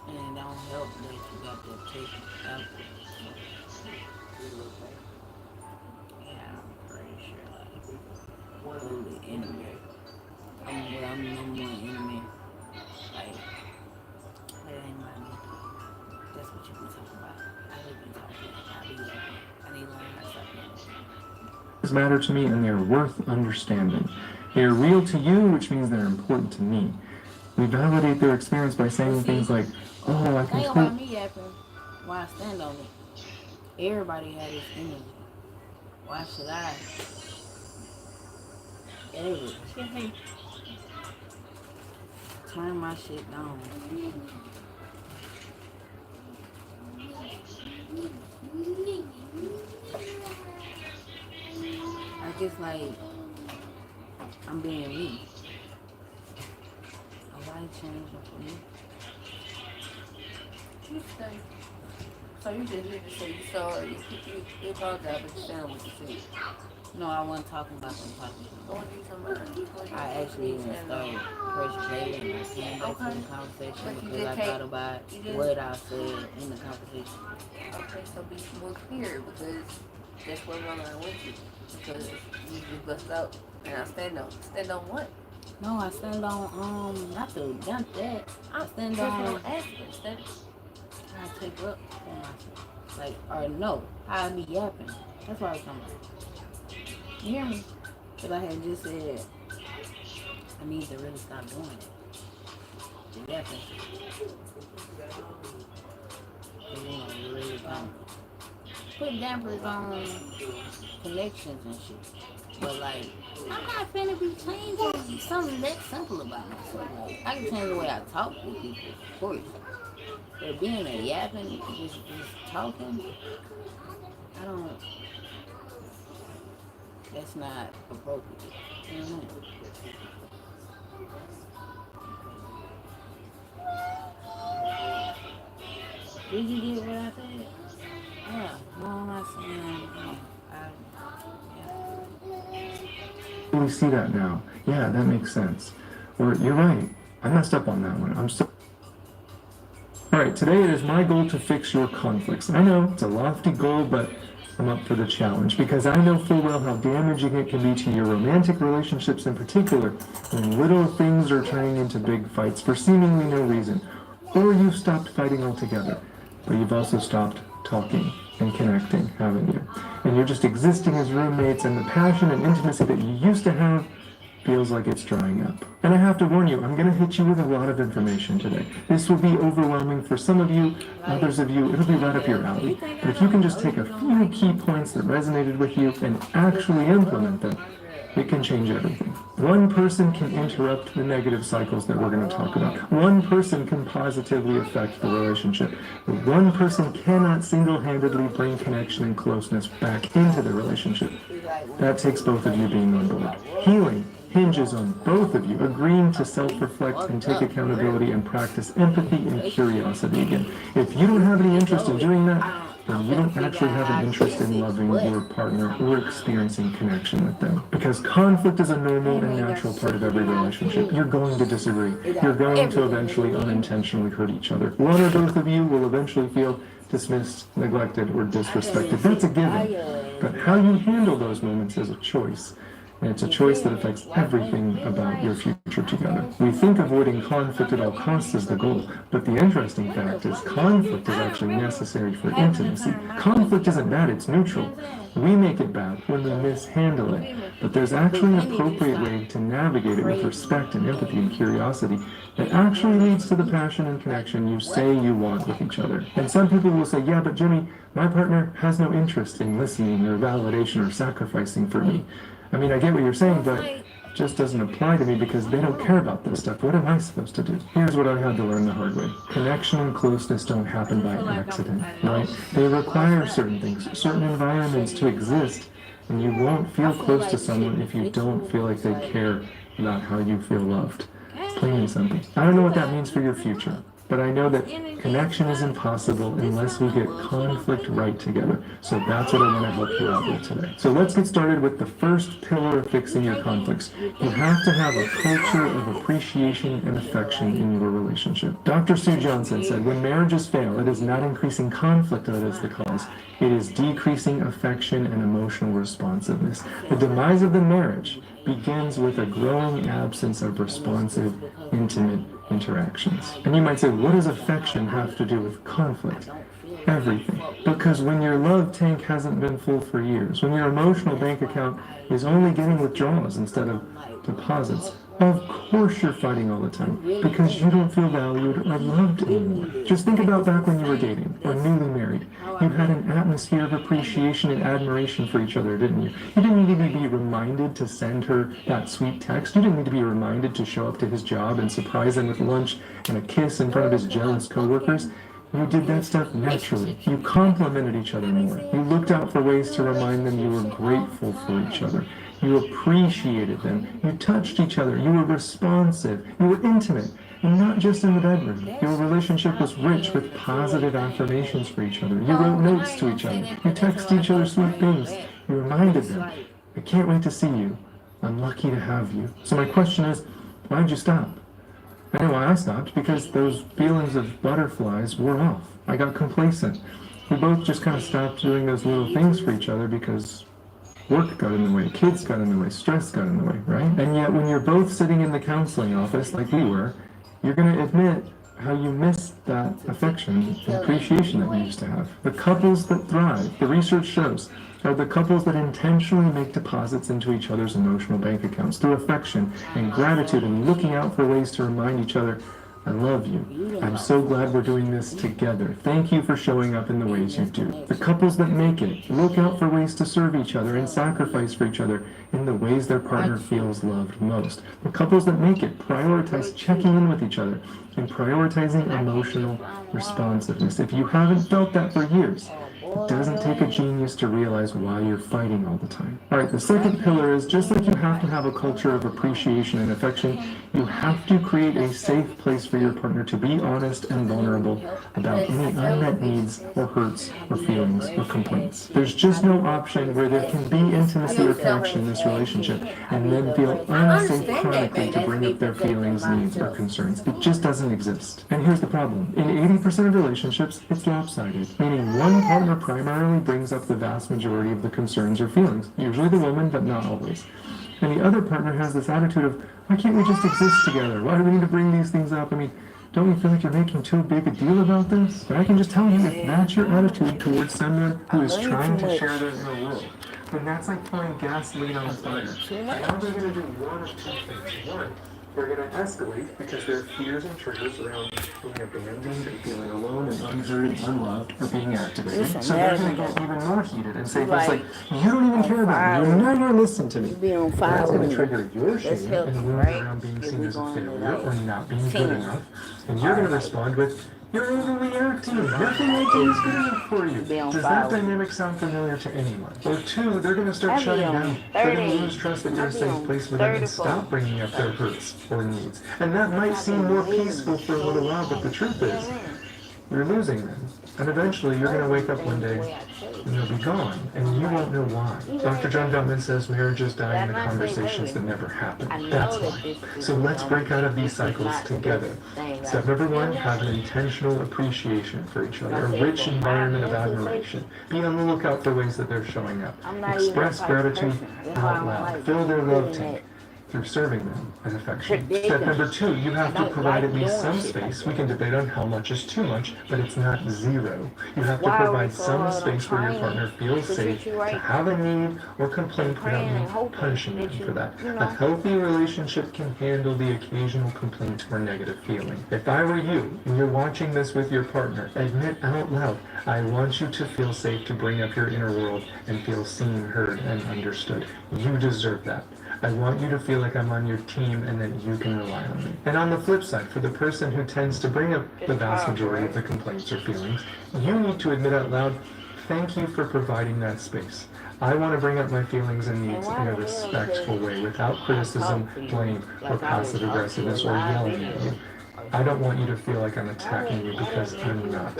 And it don't help that you got that taken out. Yeah, I'm pretty sure, like, totally enemy. I'm no more enemy. Like, that ain't my me. That's what you be talking about. I be talking. I be like, I need to learn how to stop that. Matter to me, and they're worth understanding. They are real to you, which means they're important to me. We validate their experience by saying things like, oh, I can Think about me yapping. Why I stand on it. Everybody had this energy. Why should I ever turn my shit down? I just like, I'm being me. Nobody changing for me. You stay. So you just need to say you sorry. You apologize, but you stand what you said. No, I wasn't talking about them talking. What are you talking about? I actually even started pressure trading and I came back to the conversation because I thought about what I said in the conversation. Okay, so be more clear because that's where I'm going with you. Because you just bust out and I stand on what? No, I stand on not that. I stand on aspirin. I take up for myself. Like, or no, how I be yapping. That's what I was talking about. You hear me? Because I had just said I need to really stop doing it. The yapping shit. You really put dampers on connections and shit. But like, I'm not finna be changing something that simple about myself. Like, I can change the way I talk with people, of course. But being a yapping, just talking, I don't. That's not appropriate. You know? Did you get what I said? Yeah. No, I'm not saying. We see that now. Yeah, that makes sense. Or you're right. I messed up on that one. I'm so. Alright, today it is my goal to fix your conflicts. I know it's a lofty goal, but I'm up for the challenge because I know full well how damaging it can be to your romantic relationships in particular when little things are turning into big fights for seemingly no reason. Or you've stopped fighting altogether, but you've also stopped talking and connecting, haven't you? And you're just existing as roommates, and the passion and intimacy that you used to have feels like it's drying up. And I have to warn you, I'm going to hit you with a lot of information today. This will be overwhelming for some of you, others of you, it'll be right up your alley. But if you can just take a few key points that resonated with you and actually implement them, it can change everything. One person can interrupt the negative cycles that we're going to talk about. One person can positively affect the relationship. But one person cannot single-handedly bring connection and closeness back into the relationship. That takes both of you being on board. Healing hinges on both of you agreeing to self-reflect and take accountability and practice empathy and curiosity again. If you don't have any interest in doing that, then you don't actually have an interest in loving your partner or experiencing connection with them. Because conflict is a normal and natural part of every relationship. You're going to disagree. You're going to eventually unintentionally hurt each other. One or both of you will eventually feel dismissed, neglected, or disrespected. That's a given. But how you handle those moments is a choice. And it's a choice that affects everything about your future together. We think avoiding conflict at all costs is the goal, but the interesting fact is conflict is actually necessary for intimacy. Conflict isn't bad, it's neutral. We make it bad when we mishandle it, but there's actually an appropriate way to navigate it with respect and empathy and curiosity that actually leads to the passion and connection you say you want with each other. And some people will say, yeah, but Jimmy, my partner has no interest in listening or validation or sacrificing for me. I mean, I get what you're saying, but it just doesn't apply to me because they don't care about this stuff. What am I supposed to do? Here's what I had to learn the hard way. Connection and closeness don't happen by accident, right? They require certain things, certain environments to exist, and you won't feel close to someone if you don't feel like they care about how you feel loved. Plain and simple. I don't know what that means for your future, but I know that connection is impossible unless we get conflict right together. So that's what I want to help you out with today. So let's get started with the first pillar of fixing your conflicts. You have to have a culture of appreciation and affection in your relationship. Dr. Sue Johnson said, when marriages fail, it is not increasing conflict that is the cause. It is decreasing affection and emotional responsiveness. The demise of the marriage begins with a growing absence of responsive, intimate interactions. And you might say, what does affection have to do with conflict? Everything. Because when your love tank hasn't been full for years, when your emotional bank account is only getting withdrawals instead of deposits, of course you're fighting all the time because you don't feel valued or loved anymore. Just think about back when you were dating or newly married. You had an atmosphere of appreciation and admiration for each other, didn't you? You didn't need to be reminded to send her that sweet text. You didn't need to be reminded to show up to his job and surprise him with lunch and a kiss in front of his jealous coworkers. You did that stuff naturally. You complimented each other more. You looked out for ways to remind them you were grateful for each other. You appreciated them. You touched each other. You were responsive. You were intimate. And not just in the bedroom. Your relationship was rich with positive affirmations for each other. You wrote notes to each other. You texted each other sweet things. You reminded them, I can't wait to see you. I'm lucky to have you. So my question is, why did you stop? I know why I stopped, because those feelings of butterflies wore off. I got complacent. We both just kind of stopped doing those little things for each other because work got in the way, kids got in the way, stress got in the way, right? And yet when you're both sitting in the counseling office like we were, you're going to admit, how you miss that affection and appreciation that you used to have. The couples that thrive, the research shows, are the couples that intentionally make deposits into each other's emotional bank accounts through affection and gratitude and looking out for ways to remind each other, I love you. I'm so glad we're doing this together. Thank you for showing up in the ways you do. The couples that make it look out for ways to serve each other and sacrifice for each other in the ways their partner feels loved most. The couples that make it prioritize checking in with each other and prioritizing emotional responsiveness. If you haven't felt that for years, it doesn't take a genius to realize why you're fighting all the time. All right, the second pillar is just like you have to have a culture of appreciation and affection, you have to create a safe place for your partner to be honest and vulnerable about any unmet needs or hurts or feelings or complaints. There's just no option where there can be intimacy or connection in this relationship and then feel unsafe chronically to bring up their feelings, needs, or concerns. It just doesn't exist. And here's the problem. In 80% of relationships, it's lopsided, meaning one partner primarily brings up the vast majority of the concerns or feelings, usually the woman, but not always. And the other partner has this attitude of, why can't we just exist together? Why do we need to bring these things up? I mean, don't you feel like you're making too big a deal about this? But I can just tell you, if that's your attitude towards someone who is trying to share their inner world, then that's like pouring gasoline on the fire. Now they're going to do one of two things. One, they're going to escalate because their fears and triggers around being abandoned and feeling alone and unheard and unloved are being activated. So they're going to get even more heated and say things like, you don't even care about me, you never listen to me. That's going to trigger your shame and wounds around being seen as a failure or not being good enough. And you're going to respond with, you're overreacting. Nothing I do is good enough for you. Does that dynamic sound familiar to anyone? Or two, they're going to start shutting down. They're going to lose trust that you're a safe place for them and stop bringing up their hurts or needs. And that might seem more peaceful for a little while, but the truth is, you're losing them. And eventually you're going to wake up one day and they'll be gone, and you won't know why. Dr. John Gottman says marriages die in the conversations that never happen. That's why. So let's break out of these cycles together. Step number one, have an intentional appreciation for each other, a rich environment of admiration. Be on the lookout for ways that they're showing up. Express gratitude out loud. Fill their love tank through serving them as affection. Step number two, you have to provide at least some space. We can debate on how much is too much, but it's not zero. You have to provide some space where your partner feels safe to have a need or complaint without you punishing them for that. A healthy relationship can handle the occasional complaint or negative feeling. If I were you, and you're watching this with your partner, admit out loud, I want you to feel safe to bring up your inner world and feel seen, heard, and understood. You deserve that. I want you to feel like I'm on your team and that you can rely on me. And on the flip side, for the person who tends to bring up the vast majority of the complaints or feelings, you need to admit out loud, thank you for providing that space. I want to bring up my feelings and needs in a respectful way without criticism, blame, or passive aggressiveness or yelling at you. I don't want you to feel like I'm attacking you because I'm not.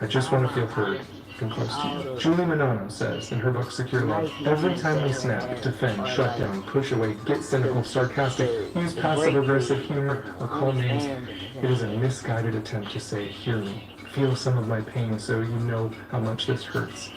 I just want to feel heard and close to you. Julie Manano says in her book Secure Love, every time we snap, defend, shut down, push away, get cynical, sarcastic, use passive-aggressive humor, or call names, it is a misguided attempt to say, hear me. Feel some of my pain so you know how much this hurts.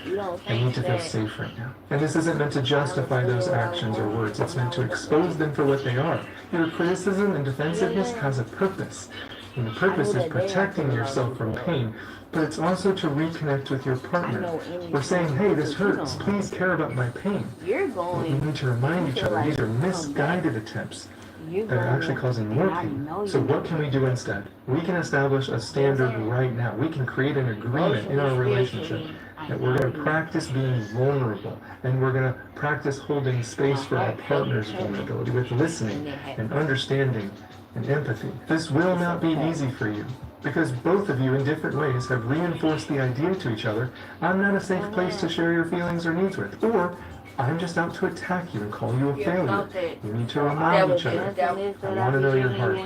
I need to feel safe right now. And this isn't meant to justify those actions or words. It's meant to expose them for what they are. Your criticism and defensiveness has a purpose. And the purpose is protecting yourself from pain, but it's also to reconnect with your partner. We're saying, hey, this hurts. Please care about my pain. But we need to remind each other these are misguided attempts that are actually causing more pain. So what can we do instead? We can establish a standard right now. We can create an agreement in our relationship that we're going to practice being vulnerable, and we're going to practice holding space for our partner's vulnerability with listening and understanding and empathy. This will not be easy for you, because both of you in different ways have reinforced the idea to each other, I'm not a safe place to share your feelings or needs with, or I'm just out to attack you and call you a failure. You need to remind each other, I want to know your heart.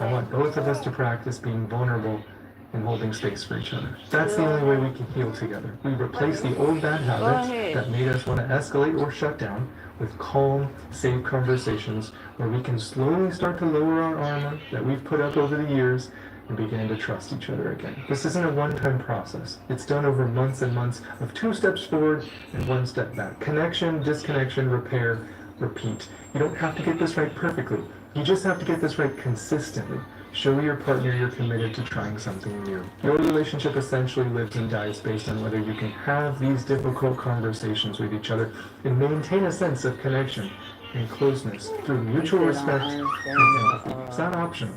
I want both of us to practice being vulnerable and holding space for each other. That's the only way we can heal together. We replace the old bad habits that made us want to escalate or shut down with calm, safe conversations where we can slowly start to lower our armor that we've put up over the years and begin to trust each other again. This isn't a one-time process. It's done over months and months of 2 steps forward and 1 step back. Connection, disconnection, repair, repeat. You don't have to get this right perfectly. You just have to get this right consistently. Show your partner you're committed to trying something new. Your relationship essentially lives and dies based on whether you can have these difficult conversations with each other and maintain a sense of connection and closeness through mutual respect and empathy. It's not optional.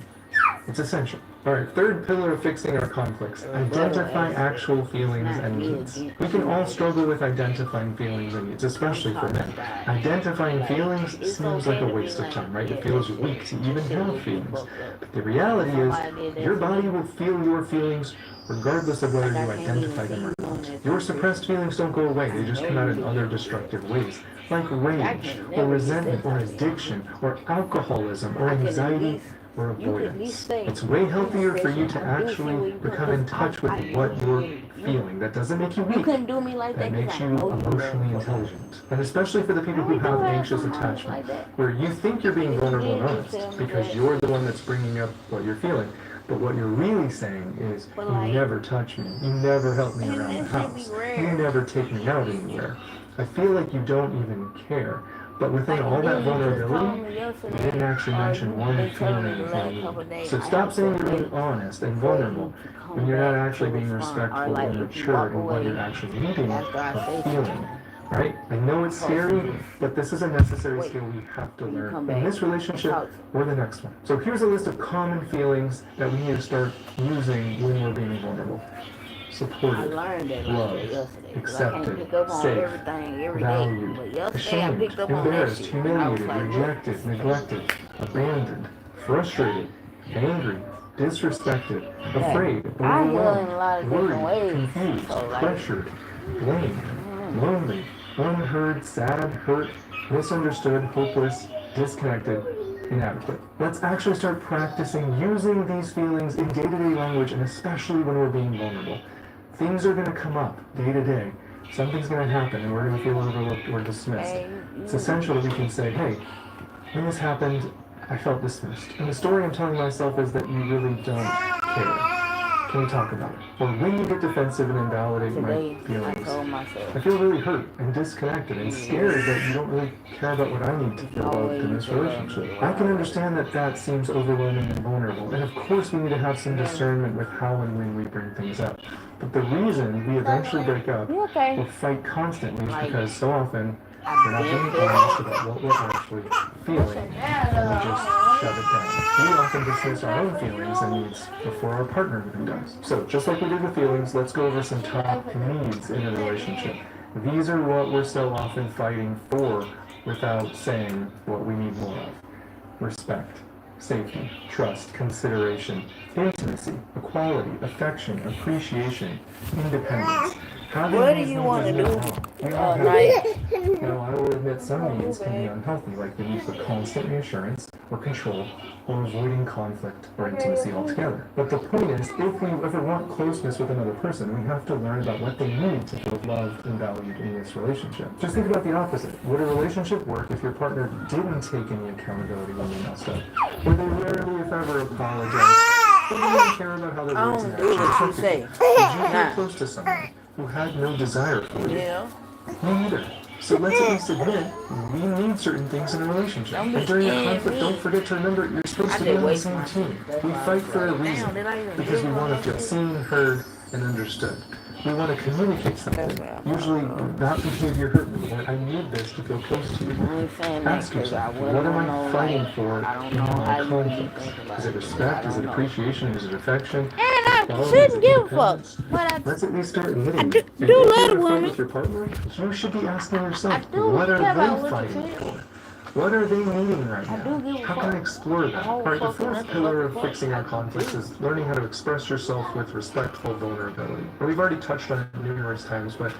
It's essential. Alright, third pillar of fixing our conflicts. Identify actual feelings and needs. We can all struggle with identifying feelings and needs, especially for men. Identifying feelings seems like a waste of time, right? It feels weak to even have feelings. But the reality is, your body will feel your feelings regardless of whether you identify them or not. Your suppressed feelings don't go away, they just come out in other destructive ways, like rage, or resentment, or addiction, or alcoholism, or anxiety, or avoidance. It's way healthier for you to actually become in touch with what you're feeling. That doesn't make you weak. That makes you emotionally intelligent. And especially for the people who have anxious attachment, where you think you're being vulnerable and honest because you're the one that's bringing up what you're feeling. But what you're really saying is, you never touch me. You never help me around the house. You never take me out anywhere. I feel like you don't even care. But within all that vulnerability, you didn't actually mention one feeling for me. So stop saying you're being honest and vulnerable when you're not actually being respectful or mature in what you're actually needing or feeling. Right? I know it's scary, but this is a necessary skill we have to learn in this relationship or the next one. So here's a list of common feelings that we need to start using when we're being vulnerable. Supported, loved, accepted, safe, valued, ashamed, embarrassed, humiliated, rejected, neglected, abandoned, frustrated, angry, disrespected, afraid, overwhelmed, worried, confused, pressured, blamed, lonely, unheard, sad, hurt, misunderstood, hopeless, disconnected, inadequate. Let's actually start practicing using these feelings in day-to-day language, and especially when we're being vulnerable. Things are going to come up day to day. Something's going to happen and we're going to feel overlooked or dismissed. It's essential that we can say, hey, when this happened, I felt dismissed. And the story I'm telling myself is that you really don't care. Can we talk about it? Or when you get defensive and invalidate my feelings, I feel really hurt and disconnected and scared that you don't really care about what I need to feel loved in this relationship. I can understand that that seems overwhelming and vulnerable. And of course we need to have some discernment with how and when we bring things up. But the reason we eventually break up or fight constantly is because so often we're not being honest about what we're actually feeling, and we just shove it down. We often dismiss our own feelings and needs before our partner even does. So, just like we did with feelings, let's go over some top needs in a relationship. These are what we're so often fighting for without saying what we need more of. Respect, safety, trust, consideration, intimacy, equality, affection, appreciation, independence. What do you want to do all night? Now, I will admit some needs can be unhealthy, like the need for constant reassurance or control, or avoiding conflict or intimacy altogether. But the point is, if we ever want closeness with another person, we have to learn about what they need to feel loved and valued in this relationship. Just think about the opposite. Would a relationship work if your partner didn't take any accountability when they messed up? Would they rarely, if ever, apologize? Would they even care about how their words and actions affected you? Would you get close to someone who had no desire for you? Me neither. So let's at least admit we need certain things in a relationship. And during a conflict, don't forget to remember you're supposed to be on the same team. We fight for a reason, because we want to feel seen, heard, and understood. We want to communicate something. Usually, that behavior hurt me, or I need this to feel close to you. Ask yourself, what am I fighting for in my conflicts? Is it respect? Is it appreciation? Is it affection? I shouldn't give a fuck. Let's at least start admitting I it. do love a woman. With your partner, you should be asking yourself, what are they fighting for? What are they needing right now? How can I explore that? Alright, the fourth pillar of fixing our conflicts is learning how to express yourself with respectful vulnerability. And we've already touched on it numerous times, but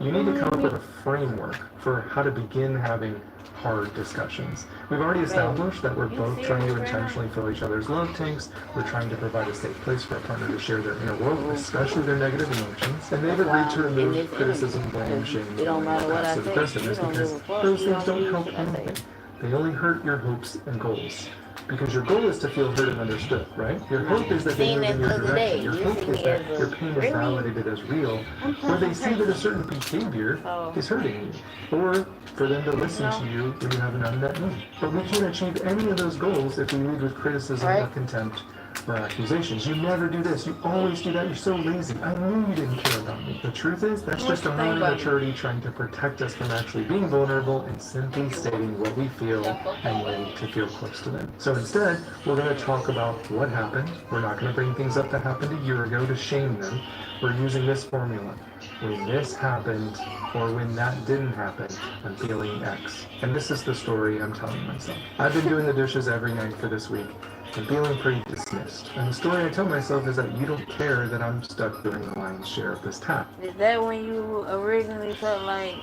you need to come up with a framework for how to begin having hard discussions. We've already established that we're both trying to intentionally fill each other's love tanks. We're trying to provide a safe place for our partner to share their inner world, especially their negative emotions. And they've agreed to remove criticism, blame, shame, and passive aggressiveness because those things don't help anything. They only hurt your hopes and goals. Because your goal is to feel heard and understood, right? Your hope is that they move in your direction. Your hope is that your pain is validated as real, or they see that a certain behavior is hurting you, or for them to listen to you when you have an unmet need. But we can't achieve any of those goals if we lead with criticism or contempt for accusations. You never do this. You always do that. You're so lazy. I knew you didn't care about me. The truth is, that's just a man of maturity trying to protect us from actually being vulnerable and simply stating what we feel and need to feel close to them. So instead, we're going to talk about what happened. We're not going to bring things up that happened a year ago to shame them. We're using this formula. When this happened, or when that didn't happen, I'm feeling X. And this is the story I'm telling myself. I've been doing the dishes every night for this week. I'm feeling pretty dismissed. And the story I tell myself is that you don't care that I'm stuck doing the lion's share of this task. Is that when you originally felt like,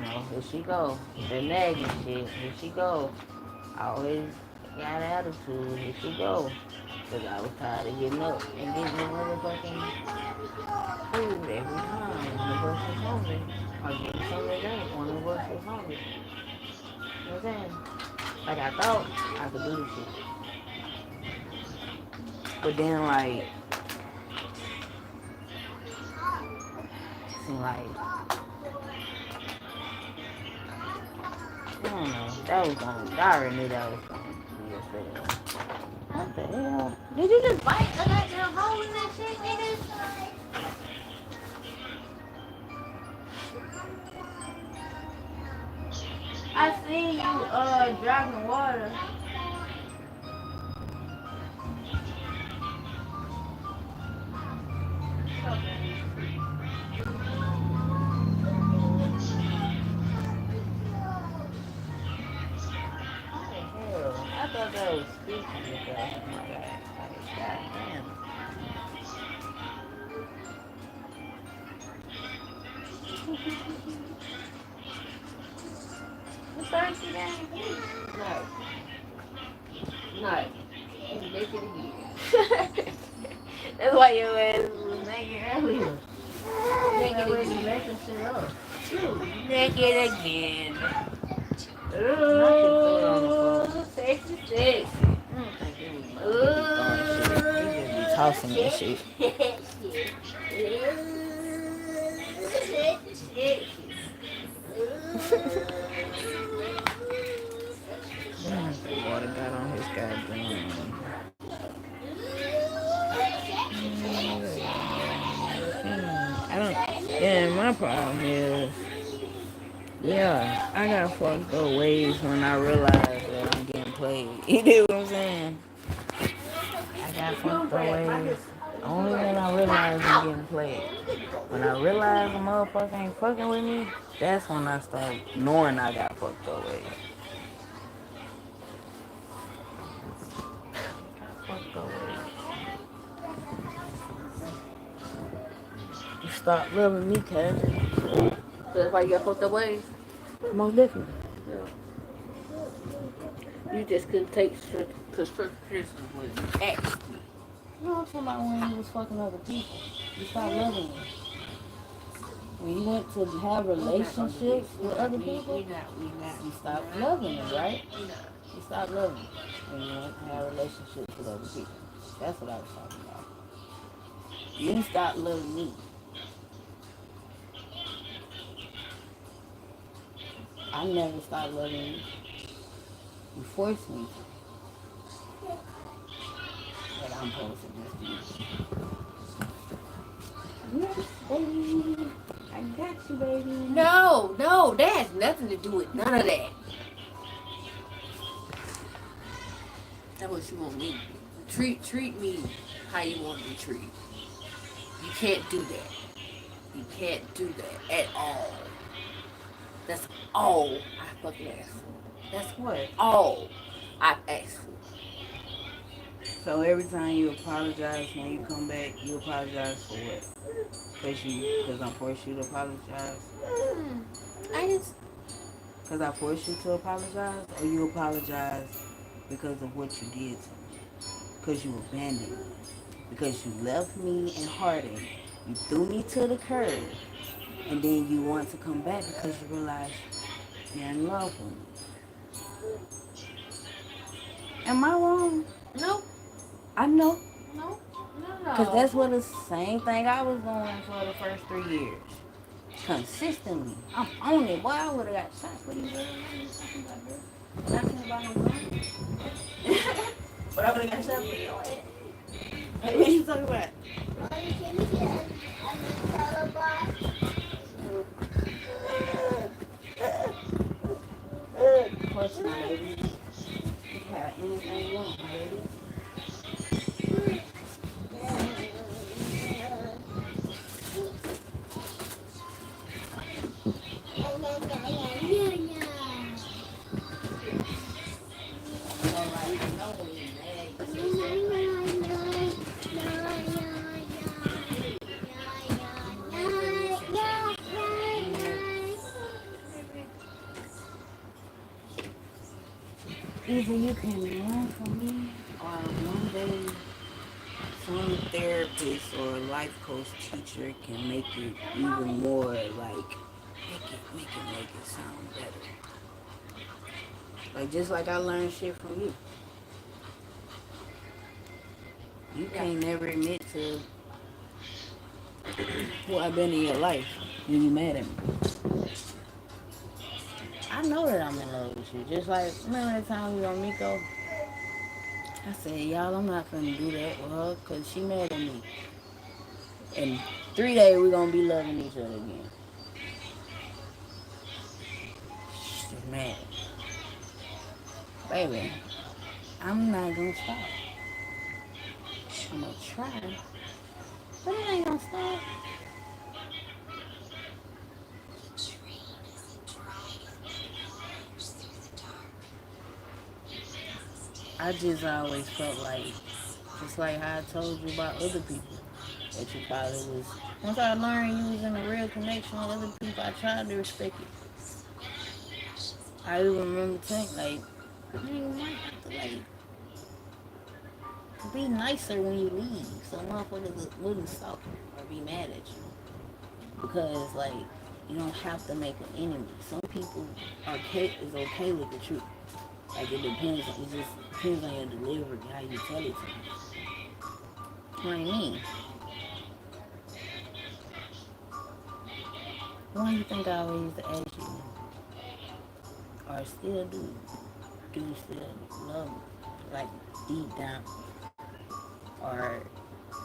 oh, here she go, the nagging shit, here she go. I always got attitude, here she go. Because I was tired of getting up and getting the motherfucking food every time. One of us was hungry. Or getting something to drink. One of us was hungry. You know what I'm saying? Like I thought I could do this shit. But then like, seemed like, I don't know, that was gonna, I already knew that was gonna be a fail. What the hell? Did you just bite a goddamn hole in that shit, nigga? I see you dropping water. I thought that was spooky because oh my god, goddamn. What's thirsty game? No. You make it again. That's why your ass was naked earlier. Make it again. Making shit up. Naked again. Ooh, Sexy, sexy. Be tossing that shit. The water got on his goddamn. I don't. Yeah, my problem is. Yeah, I got fucked up ways when I realized that I'm getting played. You know what I'm saying? I got fucked up ways only when I realize I'm getting played. When I realize a motherfucker ain't fucking with me, that's when I start knowing I got fucked up ways. Fucked up ways. You stop loving me, cousin. That's why you got fucked up ways. Most definitely. Yeah. You just couldn't take constructive criticism when you asked me. No, I'm talking about when you was fucking other people. You stopped loving them. When you went to have relationships with other people, you stopped loving them, right? You stopped loving them when you went to have relationships with other people. That's what I was talking about. You didn't stop loving me. I never stopped loving you. You forced me to. But I'm posting this to you. Yes, baby. I got you, baby. No, that has nothing to do with none of that. That's what you want me to do. Treat me how you want to be treated. You can't do that. You can't do that at all. That's all I fucking asked for. That's what? All I've asked for. So every time you apologize when you come back, you apologize for what? Because I'm forced you to apologize? I just... Because I forced you to apologize? Or you apologize because of what you did to me? Because you abandoned me? Because you left me in heartache? You threw me to the curb? And then you want to come back because you realize you're in love with me. Am I wrong? No. I know. No. Because that's what the same thing I was doing for the first 3 years. Consistently. I'm on it. Boy, I would have got shot. What are you talking about, girl? Nothing about no gun. But I would have got shot for your ass. What are you talking about? Of course not, baby. You can have anything you want, baby. Either you can learn from me, or one day some therapist or life coach teacher can make it even more like make it sound better. Like just like I learned shit from you. You can't never admit to who I've been in your life. You be mad at me. I know that I'm in love with you. Just like, remember that time we were on Miko? I said, y'all, I'm not gonna do that with her because she mad at me. In 3 days, we're gonna be loving each other again. She's mad. Baby, I'm not gonna stop. I'm gonna try, but it ain't gonna stop. I just always felt like, just like how I told you about other people, that you probably was, once I learned you was in a real connection with other people, I tried to respect it. I even remember thinking, like, man, you might have to, like, be nicer when you leave, so motherfuckers wouldn't stalk you or be mad at you. Because, like, you don't have to make an enemy. Some people is okay with the truth. Like, it just depends on your delivery, how you tell it to them. You know what I mean? Why do you think I always used to ask you? Or still do? Do you still love me? Like, deep down? Or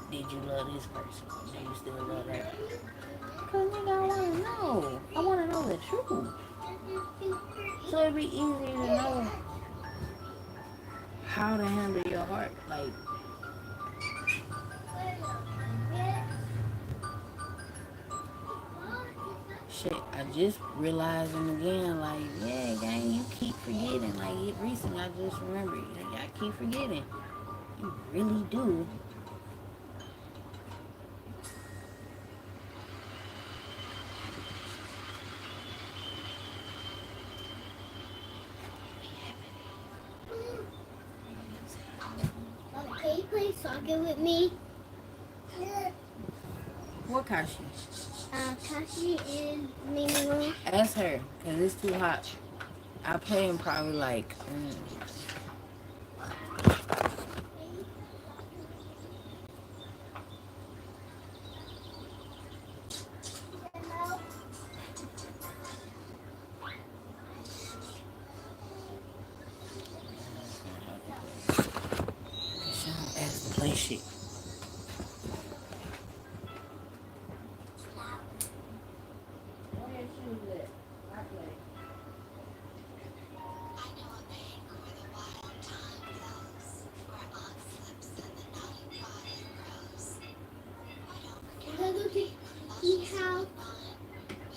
did you love this person? Do you still love that? Because, nigga, I want to know. I want to know the truth. So it'd be easier to know how to handle your heart. Like, shit, I just realized them again, like, yeah, gang, you keep forgetting. Like, recently I just remembered. Like, I keep forgetting. You really do. Can you play soccer with me? What Kashi? Kashi is living room. Ask her, because it's too hot. I play him probably like... play shit.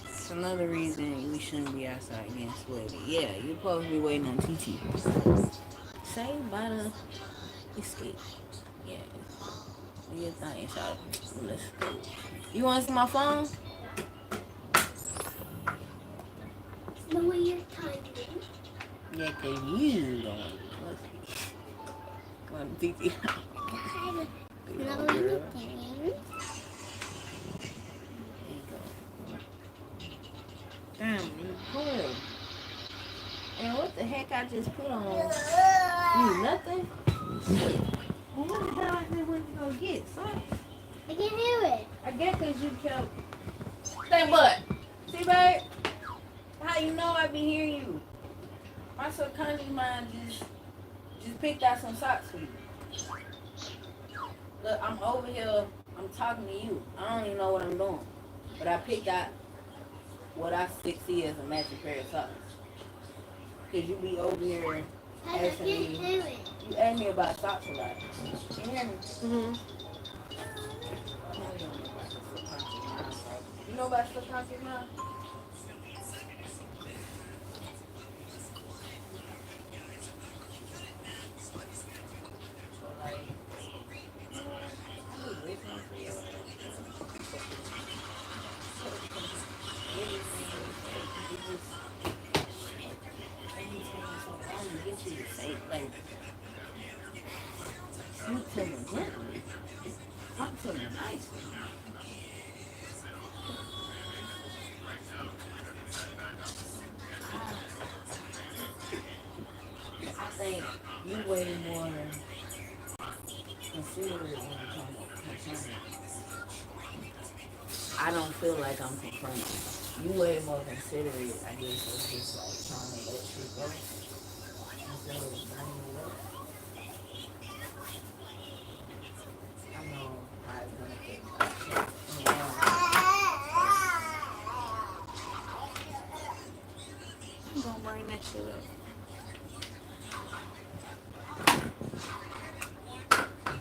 It's another reason we shouldn't be outside getting sweaty. Yeah, you're supposed to be waiting on TT. Saved by the biscuit. Yeah. Do your thing, shawty. Let's go. You want to see my phone? The way you're timing. Yeah, because you don't want to. Let's see. Come on, TT. No, anything. Damn, you cold. And what the heck I just put on? You nothing? Well, what the hell I just went to go get, son? I can hear it. I guess because you kept... Say what? See, babe? How you know I be hearing you? My subconscious mind just picked out some socks for you. Look, I'm over here. I'm talking to you. I don't even know what I'm doing. But I picked out what I see as a matching pair of socks. Cause you be over here asking me. You ask me about socks a lot. You hear me? Mm-hmm. You know about subconscious mind? So like, I was waiting for you. Get you to say like you tell me gently. I'm telling you nicely. I think you way more considerate when it comes to confronting. I don't feel like I'm confronting. You way more considerate, I guess, of just like trying to let shit go instead of bringing it up. I know how it's gonna feel. I'm gonna bring that shit up.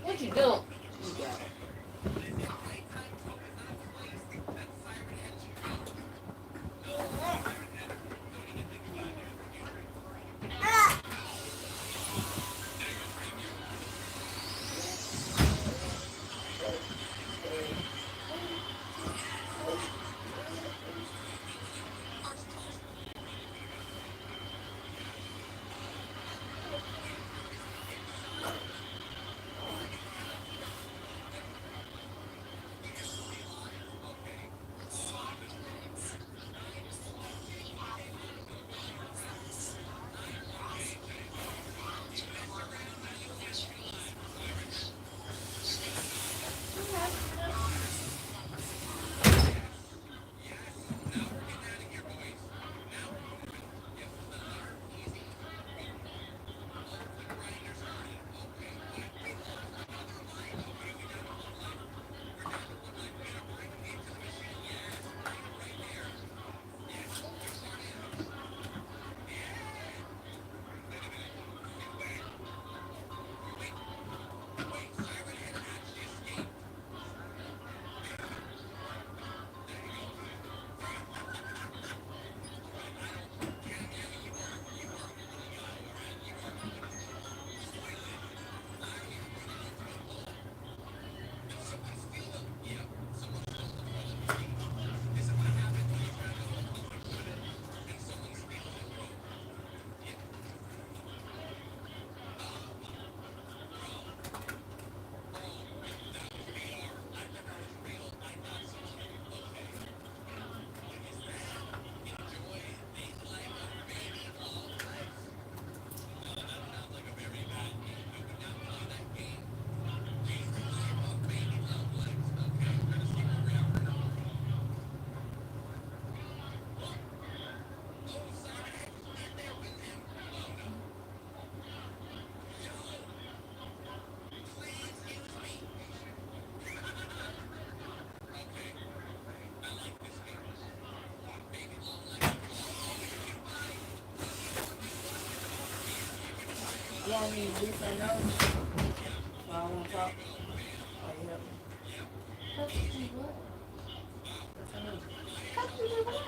What you doing? You got it. You want me to do something else? So I won't talk. Oh, you help me. Help you do what? What's your name? Help you do what?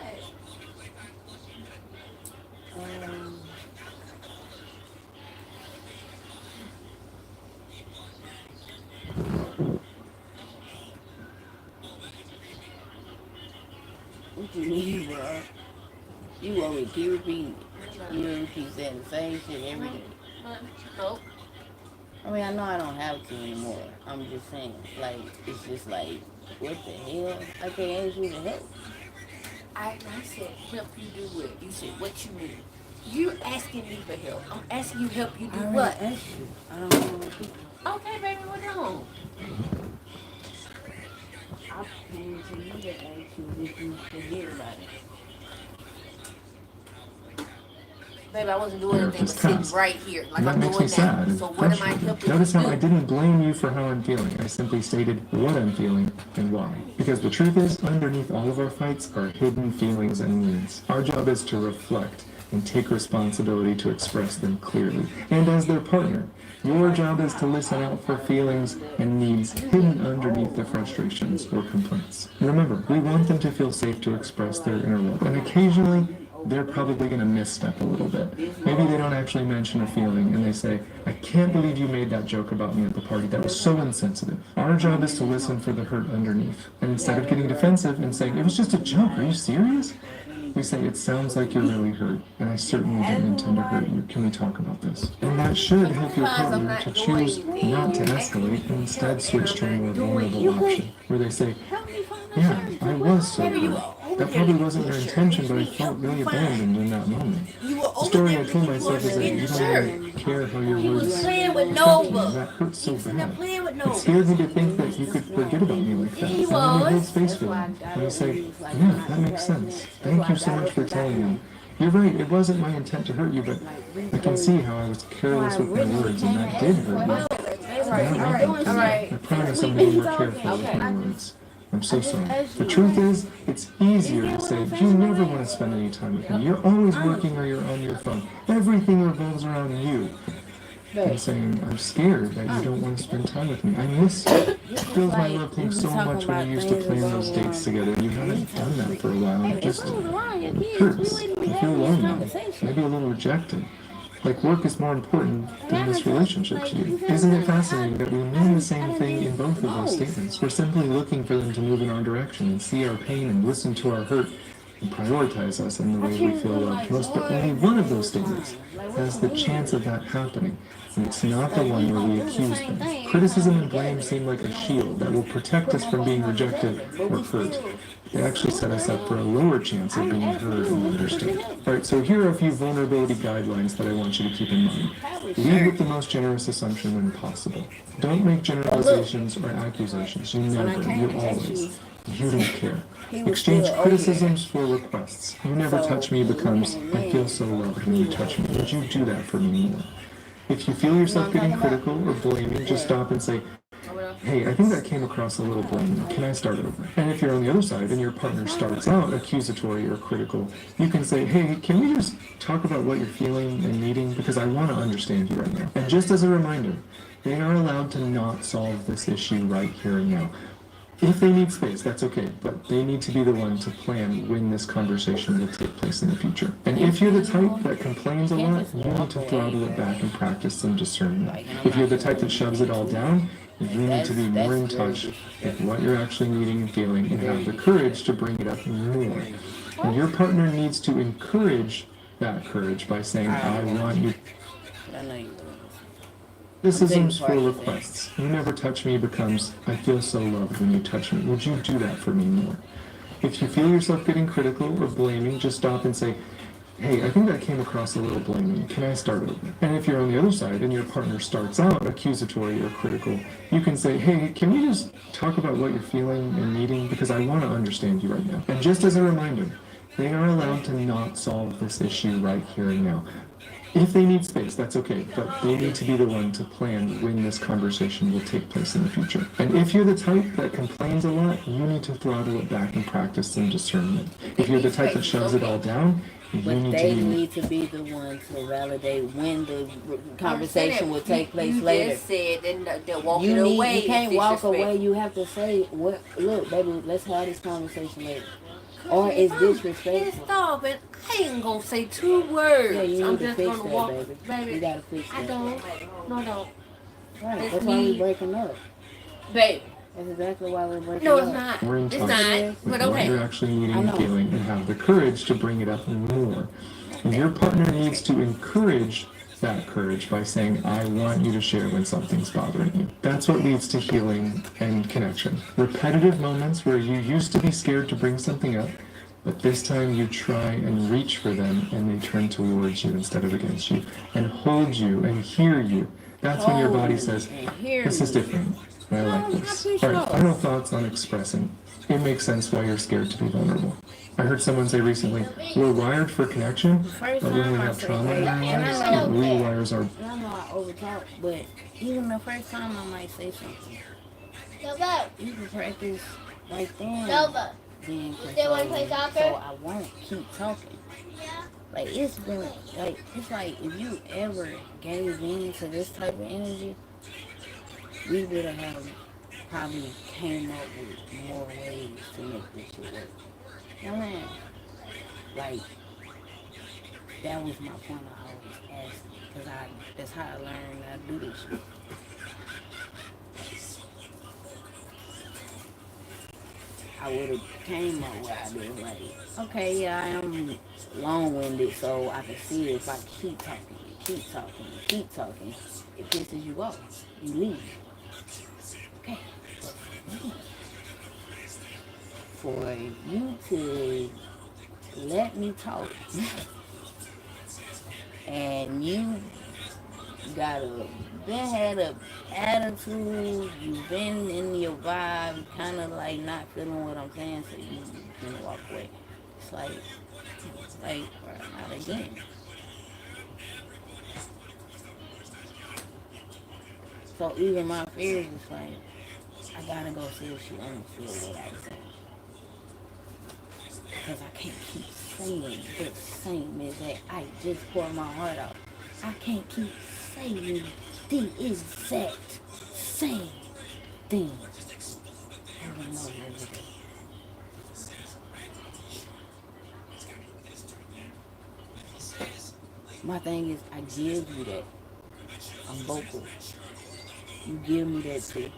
What you need, bro? You want me to keep repeating it. You want to keep saying the same shit every day. Nope. I mean, I know I don't have to anymore. I'm just saying, like, it's just like, what the hell? I can't ask you to help. I said help you do what? You said what you need. You're asking me for help. I'm asking you help you do I what? already asked you. I don't want to repeat. Okay, baby, what's wrong? I came to you to ask you if you forget about it. Baby, I wasn't doing anything but therapist sitting task. right here. Like And that I'm makes me doing sad that. and So what am I frustrated. helping you Notice how I do? didn't blame you for how I'm feeling. I simply stated what I'm feeling and why. Because the truth is, underneath all of our fights are hidden feelings and needs. Our job is to reflect and take responsibility to express them clearly. And as their partner, your job is to listen out for feelings and needs hidden underneath the frustrations or complaints. Remember, we want them to feel safe to express their inner world. And occasionally, they're probably going to misstep a little bit. Maybe they don't actually mention a feeling and they say, I can't believe you made that joke about me at the party. That was so insensitive. Our job is to listen for the hurt underneath. And instead of getting defensive and saying, it was just a joke, are you serious? We say, it sounds like you're really hurt, and I certainly didn't intend to hurt you. Can we talk about this? And that should help your partner to choose not to escalate and instead switch to a more vulnerable option, where they say, yeah, I was so hurt. That probably wasn't your intention, but I felt really abandoned in that moment. The story I told myself is that you don't even care how your words Playing with affect me, Nova. and that hurts so bad. Playing with It Nova. scared me to think that you could forget about me like that. And then you hold space for them. And you say, yeah, that makes sense. Thank you so much for telling me. You're right, it wasn't my intent to hurt you, but I can see how I was careless with my words, and that did hurt you. I promise I'm being more careful with my words. I'm so sorry. The truth is, it's easier to say, you never want to spend any time with me. You're always working or you're on your phone. Everything revolves around you. And saying, I'm scared that you don't want to spend time with me. I miss you. It fills my love tank so much when you used to plan those dates together. You haven't done that for a while. It just hurts. You feel alone now. Maybe a little rejected. Like work is more important than this relationship to you. Isn't it fascinating that we mean the same thing in both of those statements? We're simply looking for them to move in our direction and see our pain and listen to our hurt and prioritize us in the way we feel loved most. But only one of those statements has the chance of that happening. And it's not the one where we accuse them. Criticism and blame seem like a shield that will protect us from being rejected or hurt. They actually set us up for a lower chance of being heard and understood. Alright, so here are a few vulnerability guidelines that I want you to keep in mind. Lead with the most generous assumption when possible. Don't make generalizations or accusations. You never, you always. You don't care. Exchange criticisms for requests. You never touch me becomes, I feel so loved when you touch me. Would you do that for me more? If you feel yourself getting critical or blaming, just stop and say, hey, I think that came across a little blaming. Can I start over? And if you're on the other side and your partner starts out accusatory or critical, you can say, hey, can we just talk about what you're feeling and needing? Because I want to understand you right now. And just as a reminder, they are allowed to not solve this issue right here and now. If they need space, that's okay, but they need to be the one to plan when this conversation will take place in the future. And if you're the type that complains a lot, you need to throttle it back and practice some discernment. If you're the type that shoves it all down, you need to be more in touch with what you're actually needing and feeling and have the courage to bring it up more. And your partner needs to encourage that courage by saying, I want you. Criticisms for requests. You never touch me becomes, I feel so loved when you touch me. Would you do that for me more? If you feel yourself getting critical or blaming, just stop and say, hey, I think that came across a little blaming. Can I start over? And if you're on the other side and your partner starts out accusatory or critical, you can say, hey, can we just talk about what you're feeling and needing? Because I want to understand you right now. And just as a reminder, they are allowed to not solve this issue right here and now. If they need space, that's okay, but they need to be the one to plan when this conversation will take place in the future. And if you're the type that complains a lot, you need to throttle it back and practice some discernment. If you're the type that shoves it all down, But they need to be the one to validate when the conversation will take place later. You just said they're walking away. You can't walk away. You have to say, "What? Look, baby, let's have this conversation later." Or it's disrespectful. Stop it. I ain't gonna say 2 words. Yeah, you I'm need to just fix gonna that, walk, baby. You gotta fix that. I don't. No, I don't. Right, It's that's why we me. breaking up. Babe. That's exactly why we're breaking No, up. it's not. We're in It's touch not. with But what okay. you're actually needing and feeling and have the courage to bring it up more. And your partner needs to encourage that courage by saying, I want you to share when something's bothering you. That's what leads to healing and connection. Repetitive moments where you used to be scared to bring something up, but this time you try and reach for them and they turn towards you instead of against you and hold you and hear you. That's when your body says, this is different. I No, like I'm this. pretty Alright, sure. final thoughts on expressing. It makes sense why you're scared to be vulnerable. I heard someone say recently, we're wired for connection, First but when we time I have say, trauma like, in our and lives, I it know, rewires our... and I know I overtalk, but even the first time I might say something, Nova, you can practice right then. Nova. Being You still want to play controlling, soccer? so I won't keep talking. Yeah. Like it's been it's like if you ever gave in to this type of energy, we would have probably came up with more ways to make this shit work. You know what I mean? Like that was my point I always asked because that's how I learned how to do this shit. I would have came up with ideas like, okay, yeah, I am long-winded, so I can see if I keep talking, it pisses you off. You leave. Okay. For you to let me talk, and you had a attitude, you've been in your vibe, kind of like not feeling what I'm saying, so you can walk away. It's like, not again. So even my fears is like, I gotta go see if she understood what I was saying. Because I can't keep saying the same exact, I just poured my heart out. I can't keep saying the exact same thing over and over again. My thing is, I give you that. I'm vocal. You give me that too.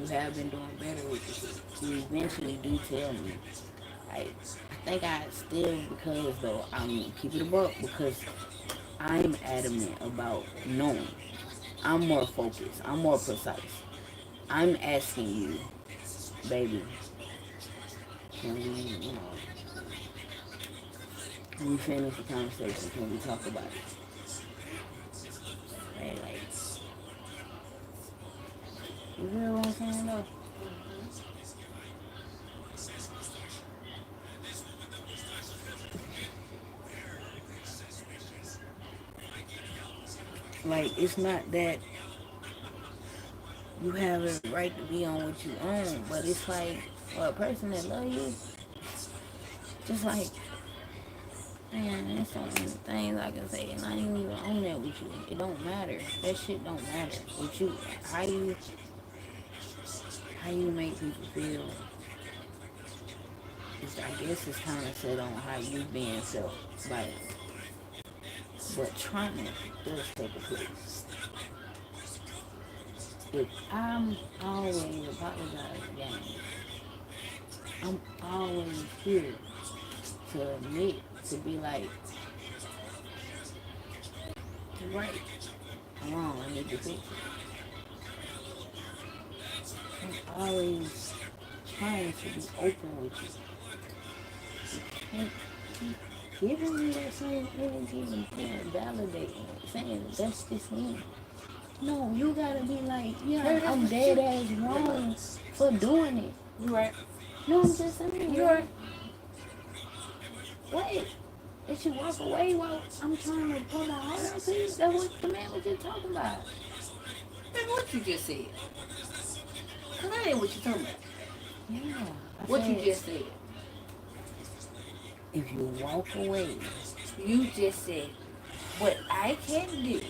You have been doing better with this. You eventually do tell me. I think I still, because though, I'm keeping it up because I'm adamant about knowing. I'm more focused. I'm more precise. I'm asking you, baby, can we finish the conversation? Can we talk about it? Right, like, you hear what I'm saying though? Like, it's not that you have a right to be on what you own, but it's like, for a person that love you, just like, man, there's so many things I can say, and I ain't even own that with you. It don't matter. That shit don't matter. With you, how you make people feel, I guess it's kind of set on how you being felt by it. But trauma does take a place. If I'm always apologizing again, I'm always here to admit, to be like, you're right, I'm wrong, I need to fix it. I'm always trying to be open with you. You can't keep giving me that same energy and validating it, saying that's just me. No, you gotta be like, yeah, I'm dead ass wrong for doing it. You right. No, I'm just saying. You right. What? Did you walk away while I'm trying to pull my heart out to you? That's what the man was just talking about. Man, what you just said? Cause that ain't what you talking about. Yeah. What you just said? If you walk away, You just said what I can do.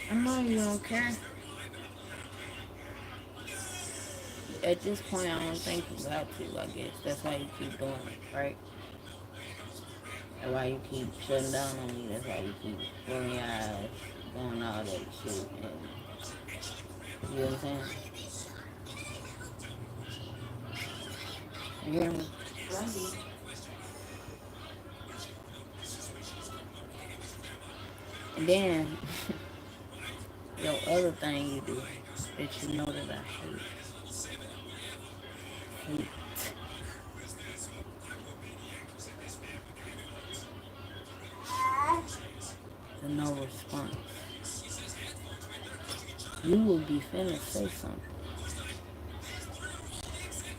I know you don't care. At this point, I don't think you got to, I guess. That's why you keep doing it, right? That's why you keep shutting down on me. That's why you keep rolling your eyes, doing all that shit. And, you know what I'm saying? You hear me? And then, your other thing you do that you know that I hate. You would be finna say something.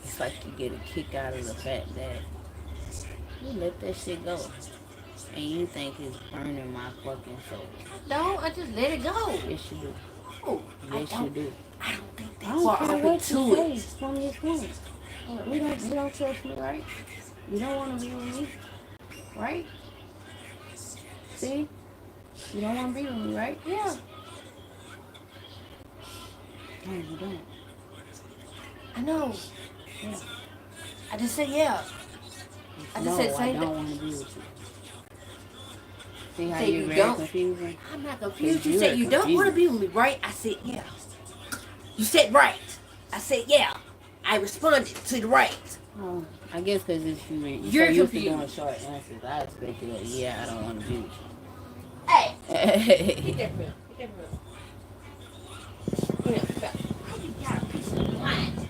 It's like you get a kick out of the fact that you let that shit go. And you think it's burning my fucking soul. No, I just let it go. Yes, you do. Oh, Yes, you do. I don't think I that don't far care open what to you it. say from this point. You don't trust me, right? You don't want to be with me, right? See? You don't want to be with me, right? Yeah. No, you don't. I know. Yeah. I just said yeah. I just said I same don't thing. want to be with you. See how Say you're you very don't? confusing? I'm not confused. You You said are you don't want to confused. be with me, right? I said yeah. You said right. I said yeah. I responded to the right. Oh, I guess because if you're You're so used to confused. doing short answers, I expected that, yeah, I don't want to be with Hey, you. get that from him. Get that from him. Get that from him. How you got a piece of the blind?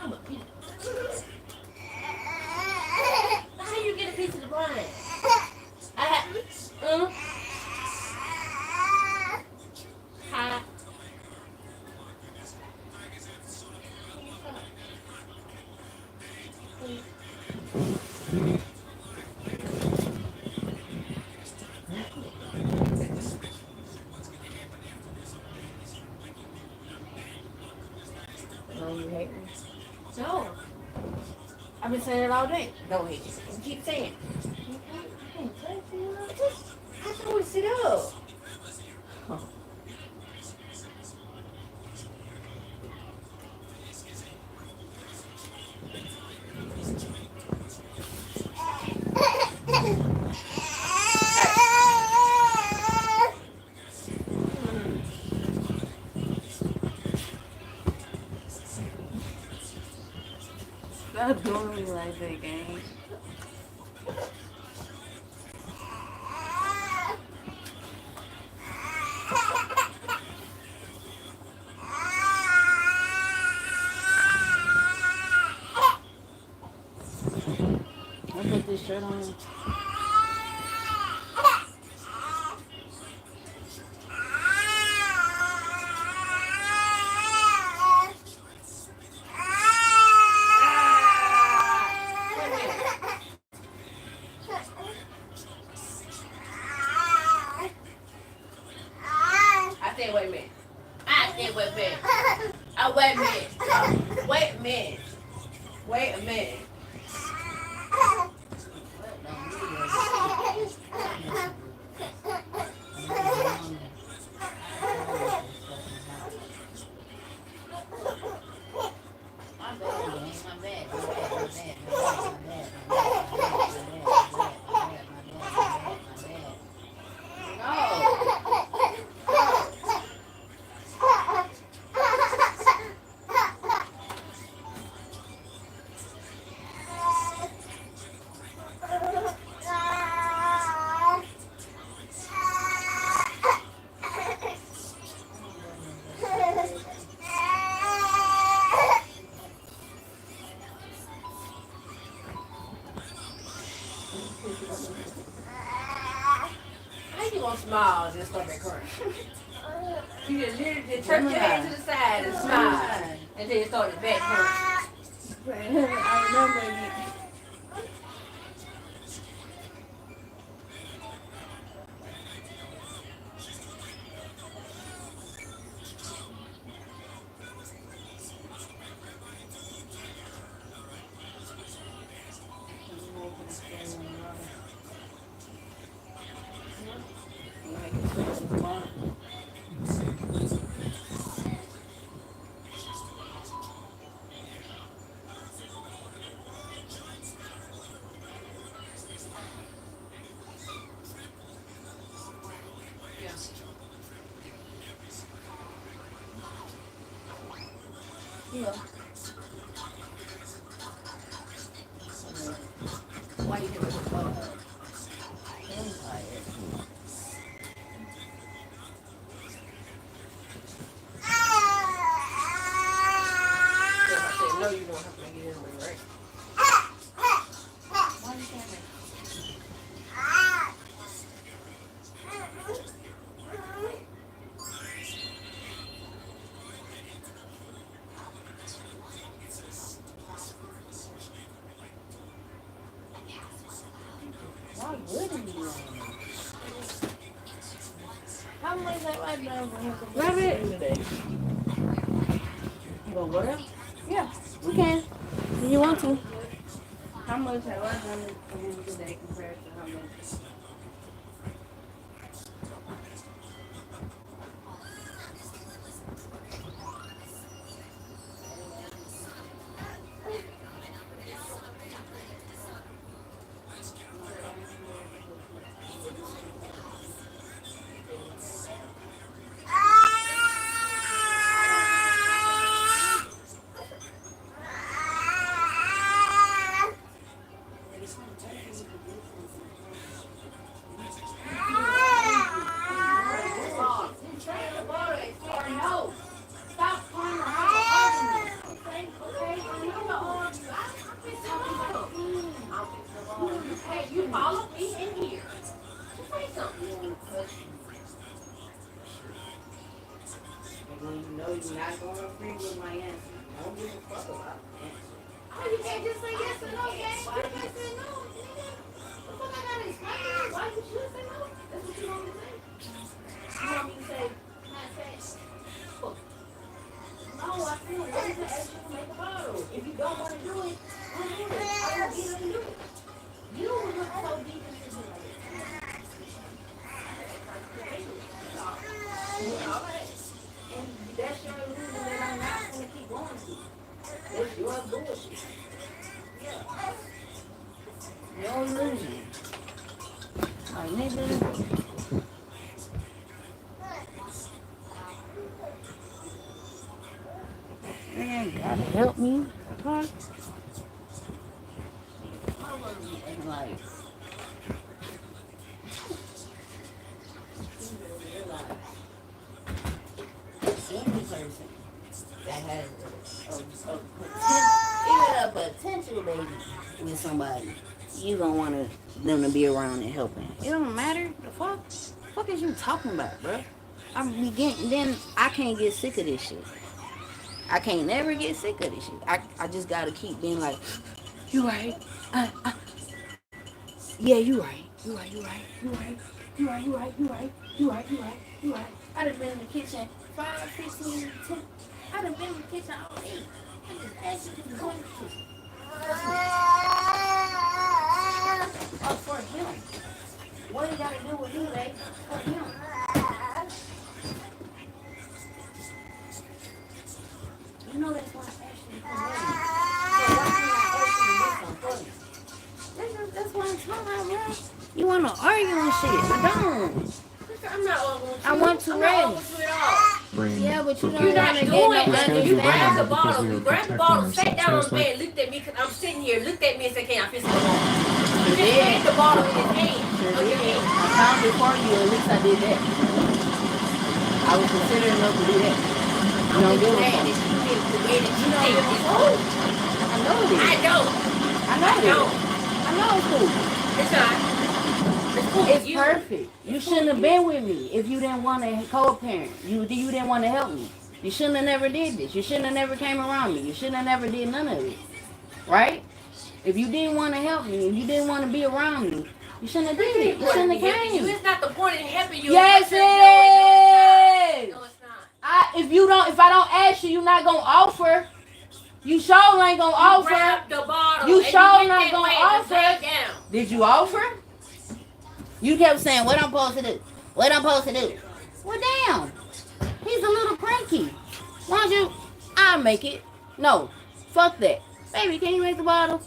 I'm a piece of How you get a piece of the blind? Hi. Oh, you hate me? No. I've been saying it all day. Don't hate you. You keep saying it. I told you to sit up. Oh. Stop doing me like that, gang. I put this shirt on. I said, wait a minute. I said, wait a minute. Oh, wait a minute. Oh, wait a minute. Wait a minute. How you gonna smile and then start that crying? You just literally just turn your head to the side and smile, and then start the back crying. I remember you. Yeah. Why you doing it? I'm tired. I said, no, you don't have to get in the right. Why you saying that? Rabbit. You go what else? Yeah, we can. If you want to. How much have I done for him today compared to how much? When you know you're not going to agree with my answer, don't give a fuck about the answer. Oh, you can't just say yes or no, gang. Why you can't say no, nigga? The fuck I gotta explain to you why you should say no? That's what you want me to say. You want me to say, not say, fuck. No, I feel ready to ask you to make a bottle. If you don't want to do it, don't do it. I will get up and do it. You will look so deep into it. All right. And that's your illusion that I'm not going to keep going to. That's your bullshit. No illusion. Like, nigga. Man, gotta help me. Huh? Like, Any person that has even a potential baby with somebody, you gonna want them to be around and helping. It don't matter. The fuck is you talking about, bro? Then I can't get sick of this shit. I can't never get sick of this shit. I just gotta keep being like, you right. Yeah, you right. You right. I done been in the kitchen 5, 15, 10. I done been in the kitchen all day. I just asked you to go in the kitchen. Oh, for him. What you gotta do with you, like, for him. You know that's why I asked you to come in. So why can't I ask you to do something for you? That's what I'm talking about, bro. You wanna argue and shit? I don't. I'm not arguing with you. I want to I'm raise. not arguing with you at all. Brain Yeah, but you for don't You're not gotta doing get nothing. nothing. You Understand grabbed the because bottle. we You were grabbed the protecting bottle, sat ourselves. down So on it's the like- bed, looked at me because I'm sitting here, looked at me and said, "Can I fist the ball?" You just had the bottle in his hand. On your hand. I found it for you. At least I did that. I was considering enough to do that. You don't give a Glad fuck. that you did it the way that you You don't did give a it. fuck. I know it I is. know. I know it know. is. I know it's cool. It's not. It's cool. It's You- perfect. You shouldn't have been with me if you didn't want to co-parent. You didn't want to help me. You shouldn't have never did this. You shouldn't have never came around me. You shouldn't have never did none of it. Right? If you didn't want to help me, if you didn't want to be around me, you shouldn't have did it. You shouldn't have came. It's not the point in helping you. Yes, It's what you're doing. it is. No, it's not. If I don't ask you, you're not gonna offer. You sure ain't gonna You offer. grabbed the bottle. You and sure went not that gonna way and offer. sat down. Did you offer? You kept saying, what I'm supposed to do? What I'm supposed to do? Well, damn. He's a little cranky. Why don't you? I'll make it. No. Fuck that. Baby, can you make the bottle?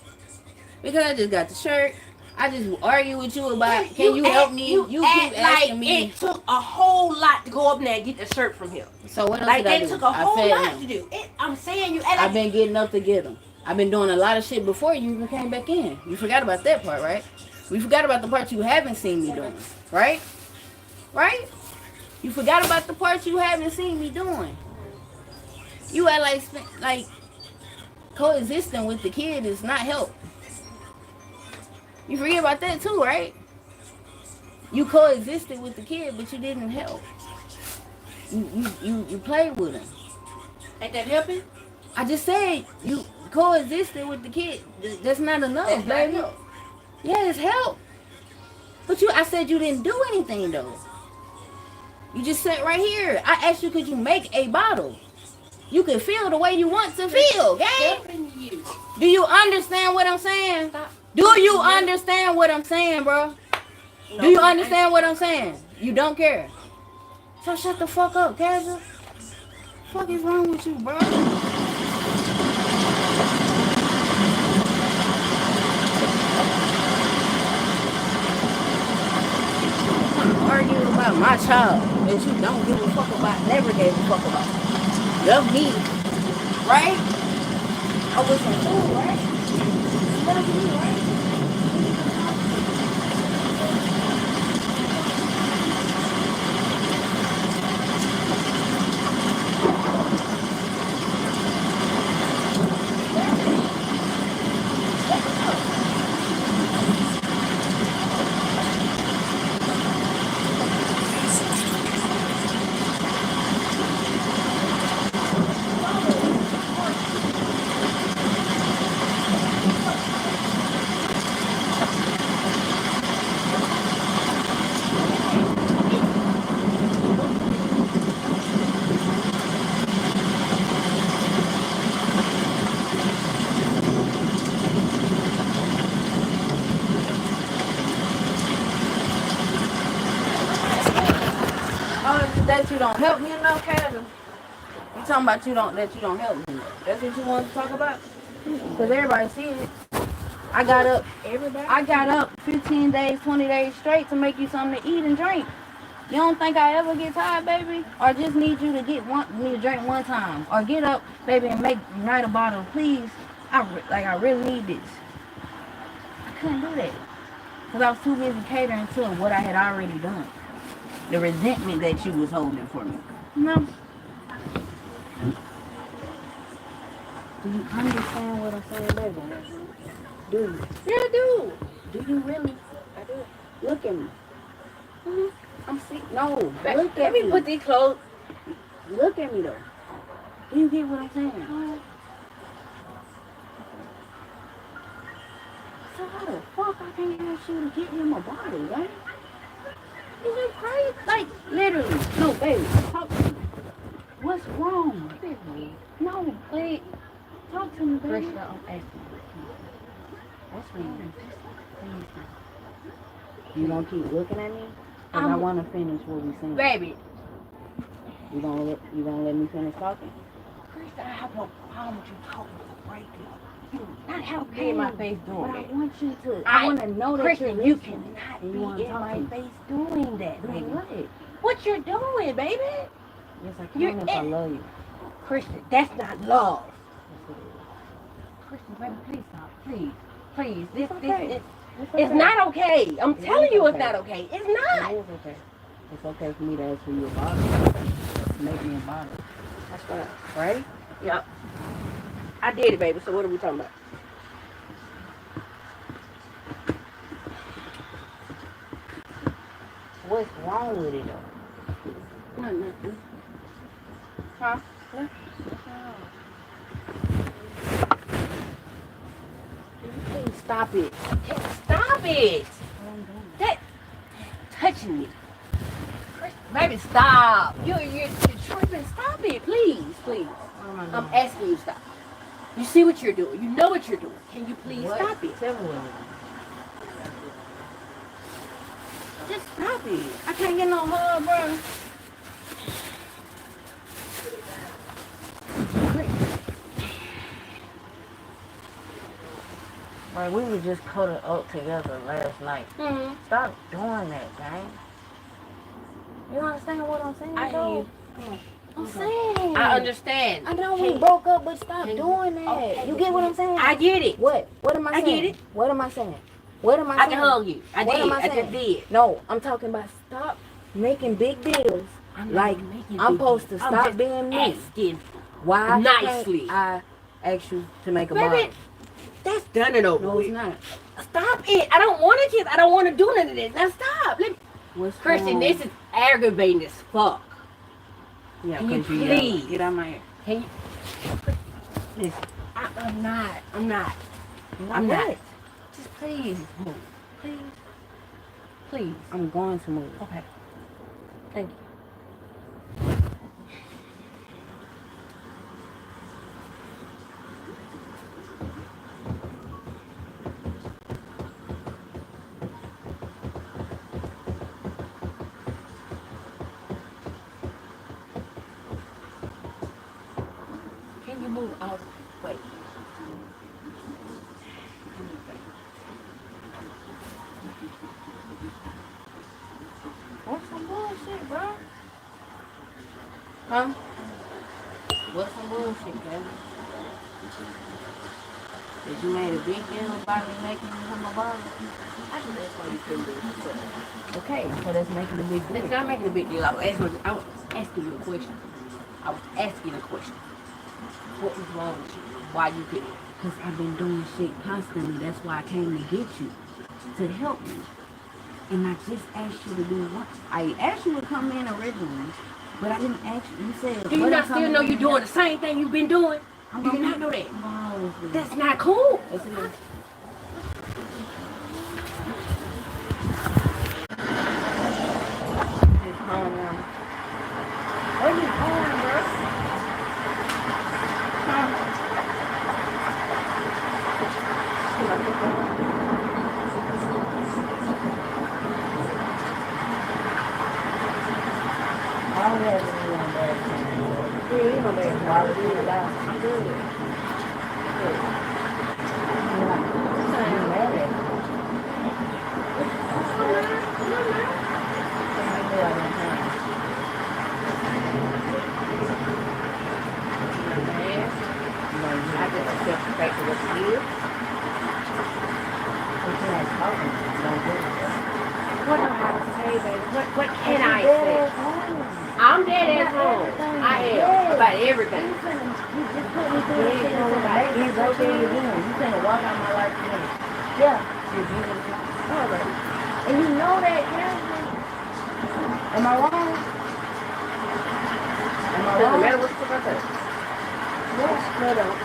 Because I just got the shirt. I just argue with you about, can you help me? You keep asking me. It took a whole lot to go up there and get the shirt from him. So what else Like, did I it do? took a whole fed lot him. to do. I'm saying you act I've like been getting up to get him. I've been doing a lot of shit before you even came back in. You forgot about that part, right? We forgot about the part you haven't seen me doing, right? Right? You forgot about the part you haven't seen me doing. You act like coexisting with the kid is not help. You forget about that too, right? You coexisted with the kid, but you didn't help. You played with him. ain't that helping? I just said you coexisted with the kid. That's not enough, That's not baby. help. Yeah, it's help. But I said you didn't do anything though. You just sat right here. I asked you, could you make a bottle? You can feel the way you want to feel, gang. Do you understand what I'm saying? Do you understand what I'm saying, bro? Do you understand what I'm saying? You don't care. So shut the fuck up, Casual. What the fuck is wrong with you, bro? Argue about my child that you don't give a fuck about, never gave a fuck about. Love me, right? I was some fool, right? Love me, right? That you don't help me enough, Kevin. You talking about that you don't help me. That's what you want to talk about? Because everybody sees it. I got up 15 days, 20 days straight to make you something to eat and drink. You don't think I ever get tired, baby? Or just need you to drink one time? Or get up, baby, and write a bottle, please. I really need this. I couldn't do that. Because I was too busy catering to what I had already done. The resentment that you was holding for me. No. Do you understand what I'm saying, baby? Do you? Yeah, I do. Do you really? I do. Look at me. Mm-hmm. I'm sick. No. Look at me. Let me put these clothes. Look at me, though. Do you get what I'm saying? So how the fuck I can't ask you to get him a bottle, right? Is you crazy? Like, literally. No, baby. Talk to me. What's wrong? No, please. Talk to me, baby. Krista, I'm asking you. What's wrong? Please. You gonna keep looking at me? And I want to finish what we saying. Baby. You gonna let me finish talking? Krista, I have no problem with you talking right there. Not how in my face doing but that. I want you to. I want to know that Kristen, you cannot be in my face doing that, baby. What you're doing, baby? Yes, I can if I love you. Kristen, that's not love. Yes, it is. Kristen, baby, please stop. Please. This it's not okay. I'm telling you it's not okay. It's not. It is okay. It's okay for me to ask for you a bottle. Make me a bottle. That's fine. Right? Yep. I did it, baby. So what are we talking about? What's wrong with it, though? Nothing. Huh? No. Please stop it. Stop it. That touching me. Baby, stop. You're tripping. Stop it, please. I'm asking you to stop. You see what you're doing. You know what you're doing. Can you please stop it? Tell me what. Just stop it. I can't get no hug, bro. Like, we were just cuddling up together last night. Mm-hmm. Stop doing that, gang. You understand what I'm saying? I hear you. I'm saying. I understand. I know we broke up, but stop doing that. Okay. You get what I'm saying? I get it. What? What am I saying? I get it. What am I saying? What am I saying? I can hug you. I just did. No, I'm talking about stop making big deals. I'm supposed to stop being me. Asking why nicely. I asked you to make a bottle. That's done and over. No, it's not. Stop it. I don't want to kiss. I don't want to do none of this. Now stop. Kristen, this is aggravating as fuck. Yeah, can you please get out my hair? Can you? Listen, I'm not. Just please move. Please. I'm going to move. Okay. Thank you. Huh? What's some bullshit, Kevin? That you made a big deal about me making you from a bottle? I think that's why you couldn't do it. Okay, so that's making a big deal. It's not making a big deal. I was asking you a question. I was asking a question. What was wrong with you? Why you couldn't? Because I've been doing shit constantly. That's why I came to get you. To help me. And I just asked you to do what? I asked you to come in originally, but I didn't ask you. You said, Do you not still know you're doing the same thing you've been doing? Do you not know that? No. That's not cool. Yes, it is. Just calm down. What are you doing, bro? I don't have any embarrassing. Yeah, you know that. Why would you do that? I'm good. Good. I'm not mad at you. I just accept the fact of what you did. What do I have to say, baby? What can I say? I'm dead ass wrong. I am. About everything. You just put me through the shit about it's okay you're doing. You finna walk out my life today. Yeah. All right. And you know that, Catherine. Am I wrong? Am I Doesn't wrong? matter what you about that. Yes, no, don't.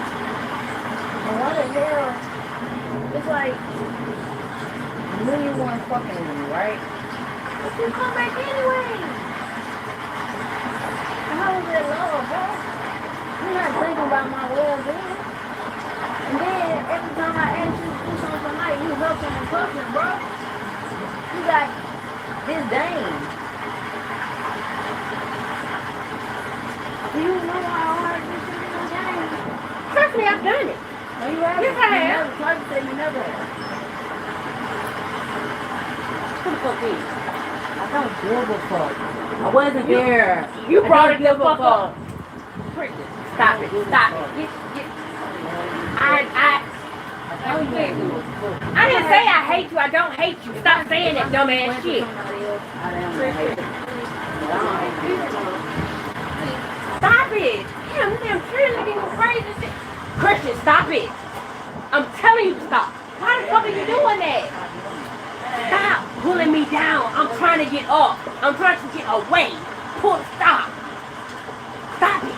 And what the hell? It's like, you knew you weren't fucking with me, right? But you come back anyway. How was that love, bro? You're not thinking about my well-being. And then, every time I ask you to do something tonight, you huffing and puffing, bro. You got disdain. Do you know how hard this is in the game? Trust me, I've done it. No, you haven't. Yes, I have. You never, say you never have. Who the fuck is? I don't give a fuck. I wasn't there. You I brought don't it the give a fuck fuck. up. Stop it. Stop it. I didn't say I hate you. I don't hate you. Stop saying that dumbass shit. Stop it. Damn cheerleading crazy shit. Christian, stop it. I'm telling you to stop. Why the fuck are you doing that? Stop pulling me down. I'm trying to get up. I'm trying to get away. Stop. Stop it.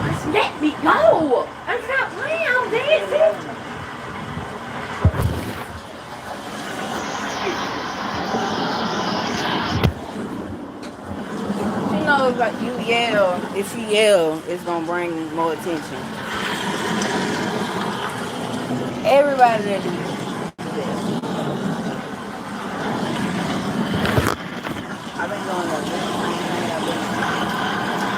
Just let me go. I'm not playing. I'm dancing. She knows like you yell. If she yell, it's gonna bring more attention. Everybody that do this. I've been doing the same thing I've been doing.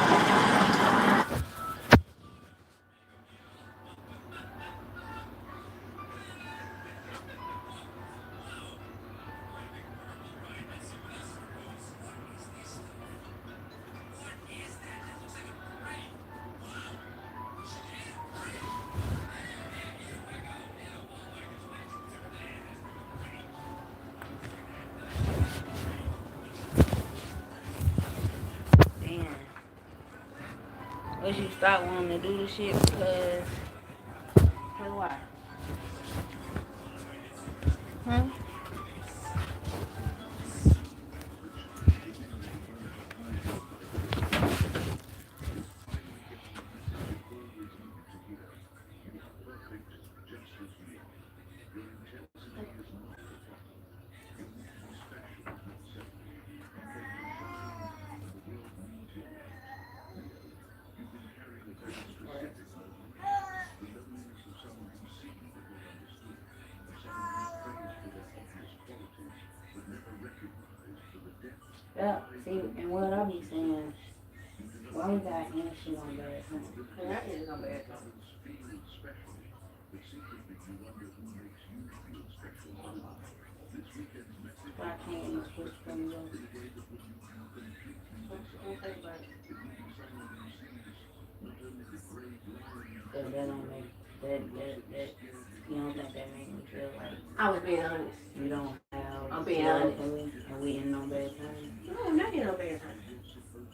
Damn. Wish you stop wanting to do the shit because. Tell why. Huh? Yeah, see, and what I be saying, why we got any shit on bad time? And I did it on bad time. I can't switch from you. That don't make that you don't think that made me feel like I was being honest. you don't have I'm being love honest. for me and we in no bad time. No, I'm not in no bad time.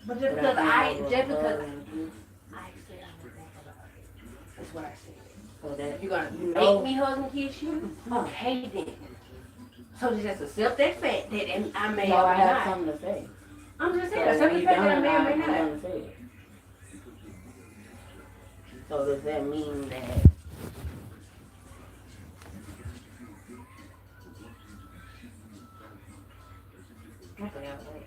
But just But because I feel just love because and abuse. I said I was thinking about it. That's what I said. So that You gonna you make know, me hug and kiss you? Okay then. So just accept that fact that I may so or I may have not. something to say. I'm just So saying, accept when the you fact that I done, may or may I'm not. gonna say it. So does that mean that I forgot what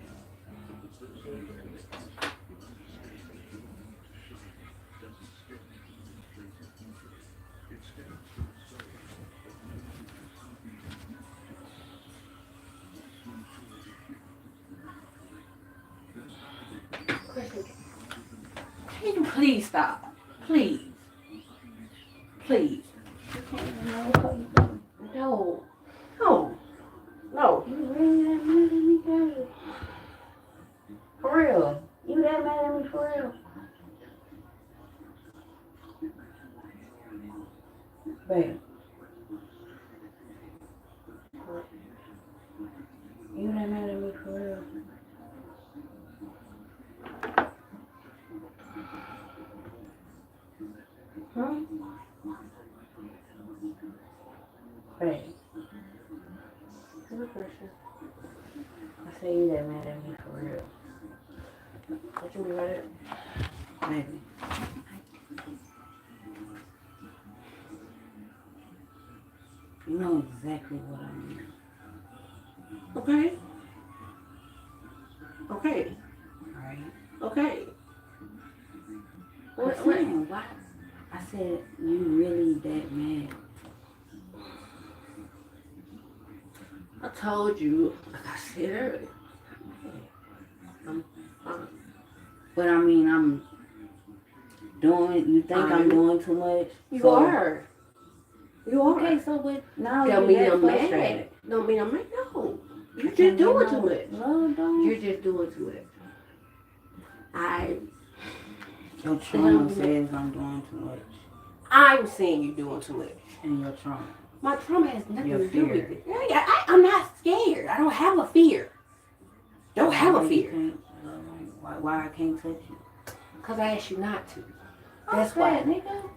Can you please stop? Please. Please. No. No. No. you really that mad at me, girl? For real? You that mad at me for real? Babe. You that mad at me for real? Huh? Babe. Good question. I say you that mad at me for real. What you mean by that? Baby. You know exactly what I mean. Okay. Okay. Right? Okay. What's saying? Why? I said, you really that mad? I told you, like I said earlier. But I mean, I'm doing, you think I'm doing too much? You So- are. You are. Okay, so but now Don't you're mean that I'm mad. frustrated. Don't mean I'm mad. No. You're just doing too much. No, don't. You're just doing too much. Your trauma says I'm doing too much. I'm saying you're doing too much. And your trauma. My trauma has nothing Your to do fear. with it. Yeah, I'm not scared. I don't have a fear. Don't have a Why you fear. can't- Why I can't touch you? Because I asked you not to. That's That's why. nigga.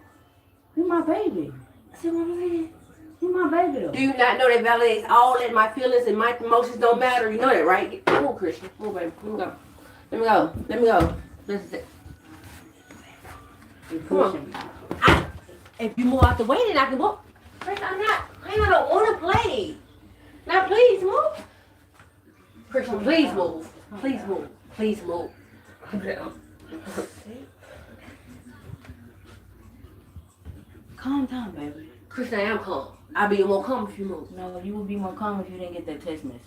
You my baby. See what I'm saying? You my baby though. Do you not know that validates all that my feelings and my emotions don't matter? You know that, right? Come on, Christian. Come on, baby. Let me go. Let me go. Let me go. This is it. You Come on. pushing me. If you move out the way, then I can walk. Christian, I don't want to play. Now, please move. Christian, please move. Please move. Please move. Calm down, baby. Christian, I am calm. I'll be more calm if you move. No, you would be more calm if you didn't get that text message.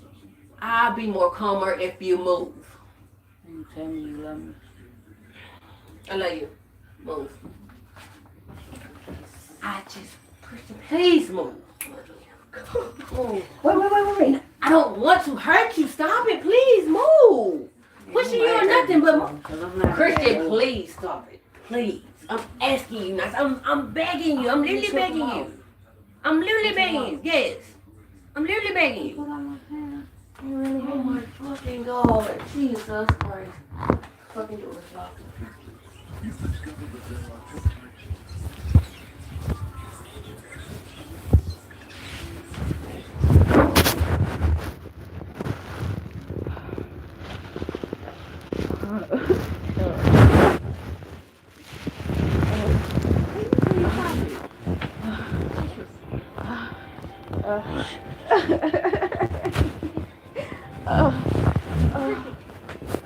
I'll be more calmer if you move. And you tell me you love me. I love you. Move. Christian, please move. Move. Wait. I don't want to hurt you. Stop it. Please move. Pushing you or nothing but move. Cause I'm not Christian, please stop it. Please. I'm asking you. I'm begging you. I'm literally begging you. I'm literally begging you. Yes. I'm literally begging you. Put on my pants. You really Oh my fucking God. Jesus Christ. Fucking door is locked.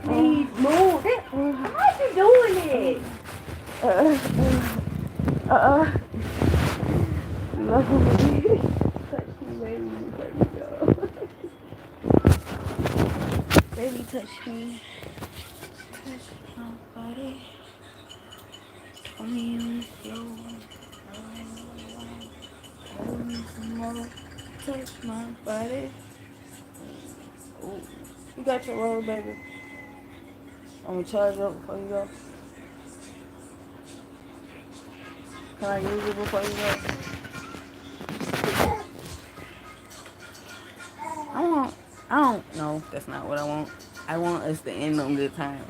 Please move. Why are you doing this? Baby, touch me. Touch my body. Tell me on the floor. more. Touch my body. Ooh. You got your roll, baby. I'm gonna charge up before you go. Can I use it before you go? I don't know. That's not what I want. I want us to end on good times.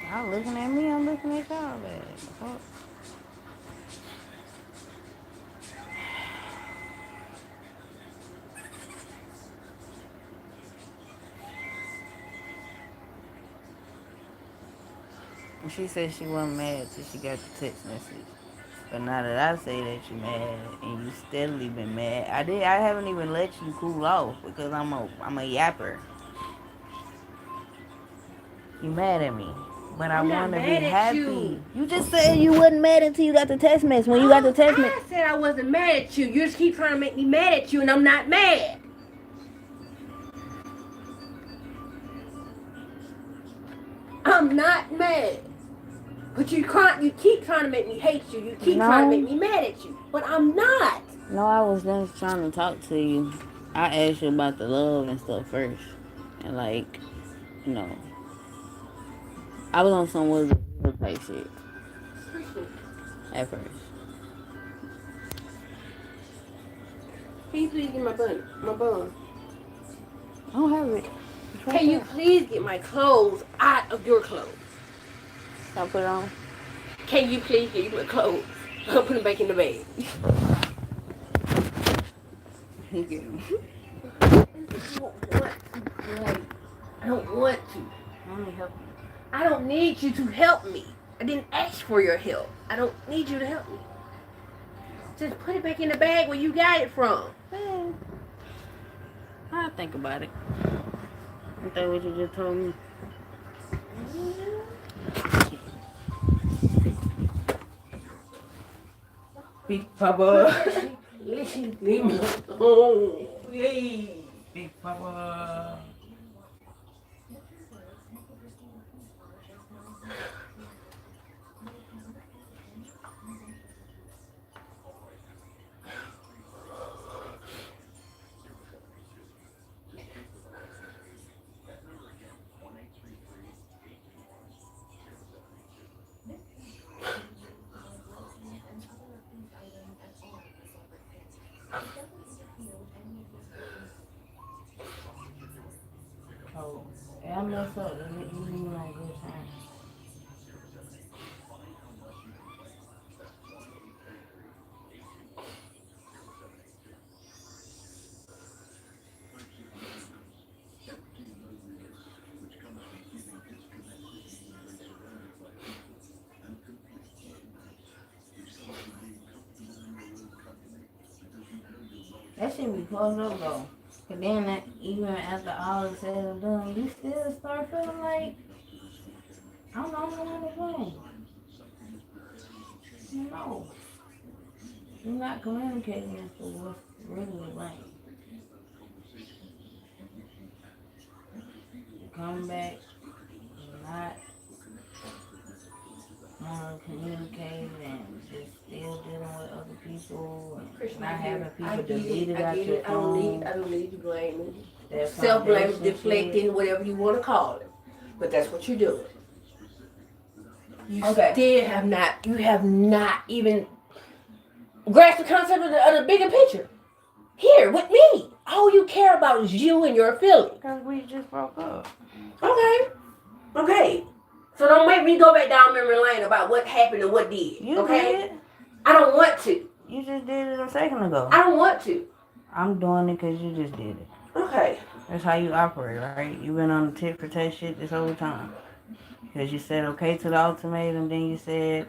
Y'all looking at me, I'm looking at y'all. Fuck. She said she wasn't mad till she got the text message. But now that I say that you mad and you steadily been mad, I haven't even let you cool off because I'm a yapper. You mad at me. But I want to be happy. You just said you wasn't mad until you got the text message. When you got the text message. I said I wasn't mad at you. You just keep trying to make me mad at you, and I'm not mad. I'm not mad. But you keep trying to make me hate you. You keep trying to make me mad at you. But I'm not. No, I was just trying to talk to you. I asked you about the love and stuff first. And like, you know, I was on some was a type shit. At first. Can you please get my bun? I don't have it. Can you please get my clothes out of your clothes? Can I put it on? Can you please get my clothes? I'll put them back in the bag. I don't want to. Let me help you. I don't need you to help me. I didn't ask for your help. I don't need you to help me. Just put it back in the bag where you got it from. I'll think about it. Is that what you just told me? Big Papa. Leave me alone. Please. Big Papa. Oh, I messed up. Let me give my good time. That should be closed up though. Cause then that, even after all is said and done, you still start feeling like I'm the only one to blame. No. You're not communicating as to what's really the blame. You come back, you're not communicating and just still dealing with other people and not having people deleted out your phone. I don't need to blame me. Self-blame, deflecting, whatever you want to call it. But that's what you're doing. You still have not even grasped the concept of the bigger picture. Here, with me. All you care about is you and your feelings. Because we just broke up. Okay. So don't make me go back down memory lane about what happened and what did. You did. I don't want to. You just did it a second ago. I don't want to. I'm doing it because you just did it. Okay. That's how you operate, right? You've been on the tit for tat shit this whole time. Because you said okay to the ultimatum, then you said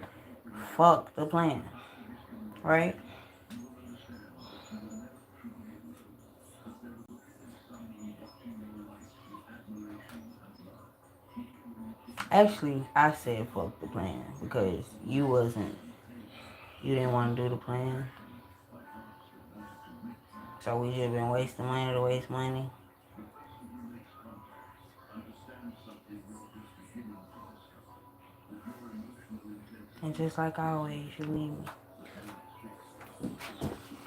fuck the plan. Right? Actually, I said fuck the plan because you didn't want to do the plan. So we just been wasting money to waste money. And just like always, you leave me.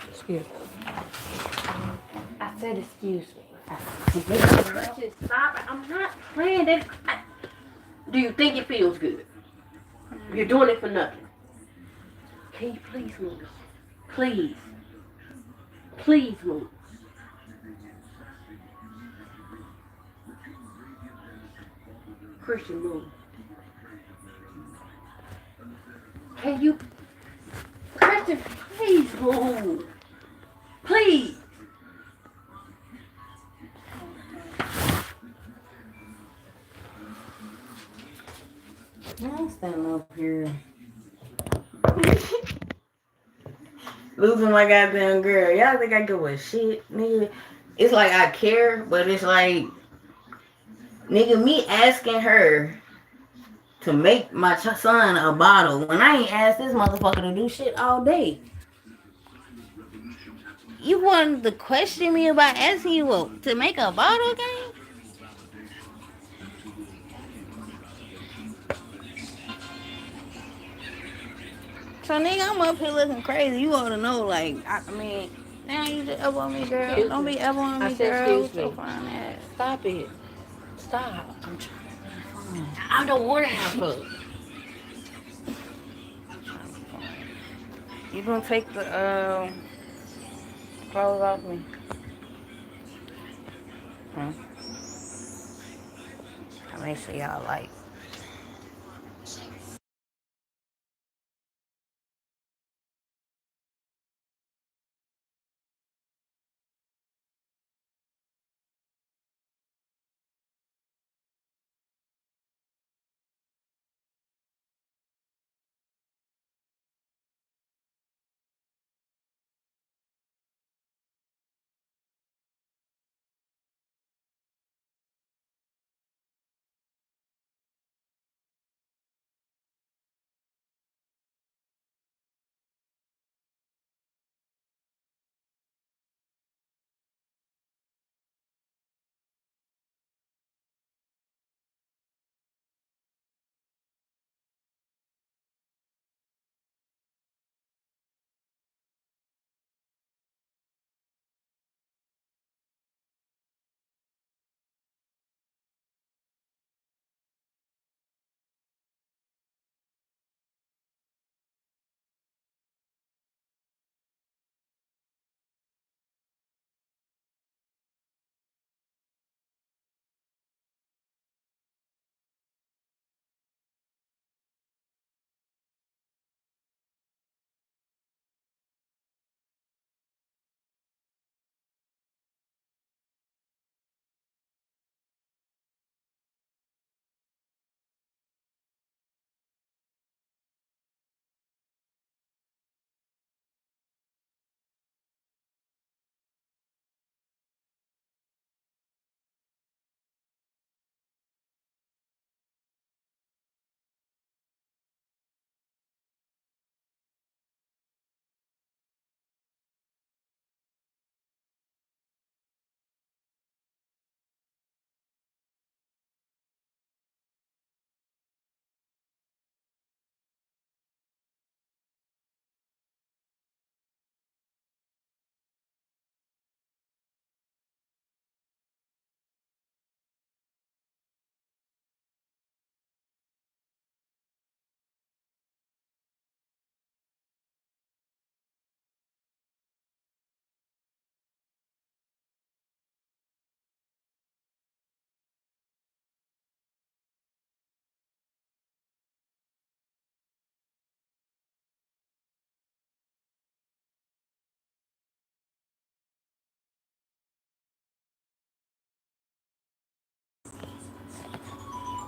Excuse me. I said excuse me. Stop it. I'm not playing that. Do you think it feels good? You're doing it for nothing. Can you please move? Please. Please move. Christian, move. Can you, Christian, please move. Please. I'm standing up here. Losing my goddamn girl. Y'all think I give a shit, nigga? It's like I care, but it's like, nigga, me asking her to make my son a bottle when I ain't asked this motherfucker to do shit all day. You wanted to question me about asking you to make a bottle game? So, nigga, I'm up here looking crazy. You ought to know, like, I mean, now you just elbow me, girl. Excuse Don't me. be elbowing me, I said, girl. excuse me. So fine ass. Stop it. Stop. I'm trying. I don't want to have fun. You gonna take the clothes off me? Huh? I make sure y'all like.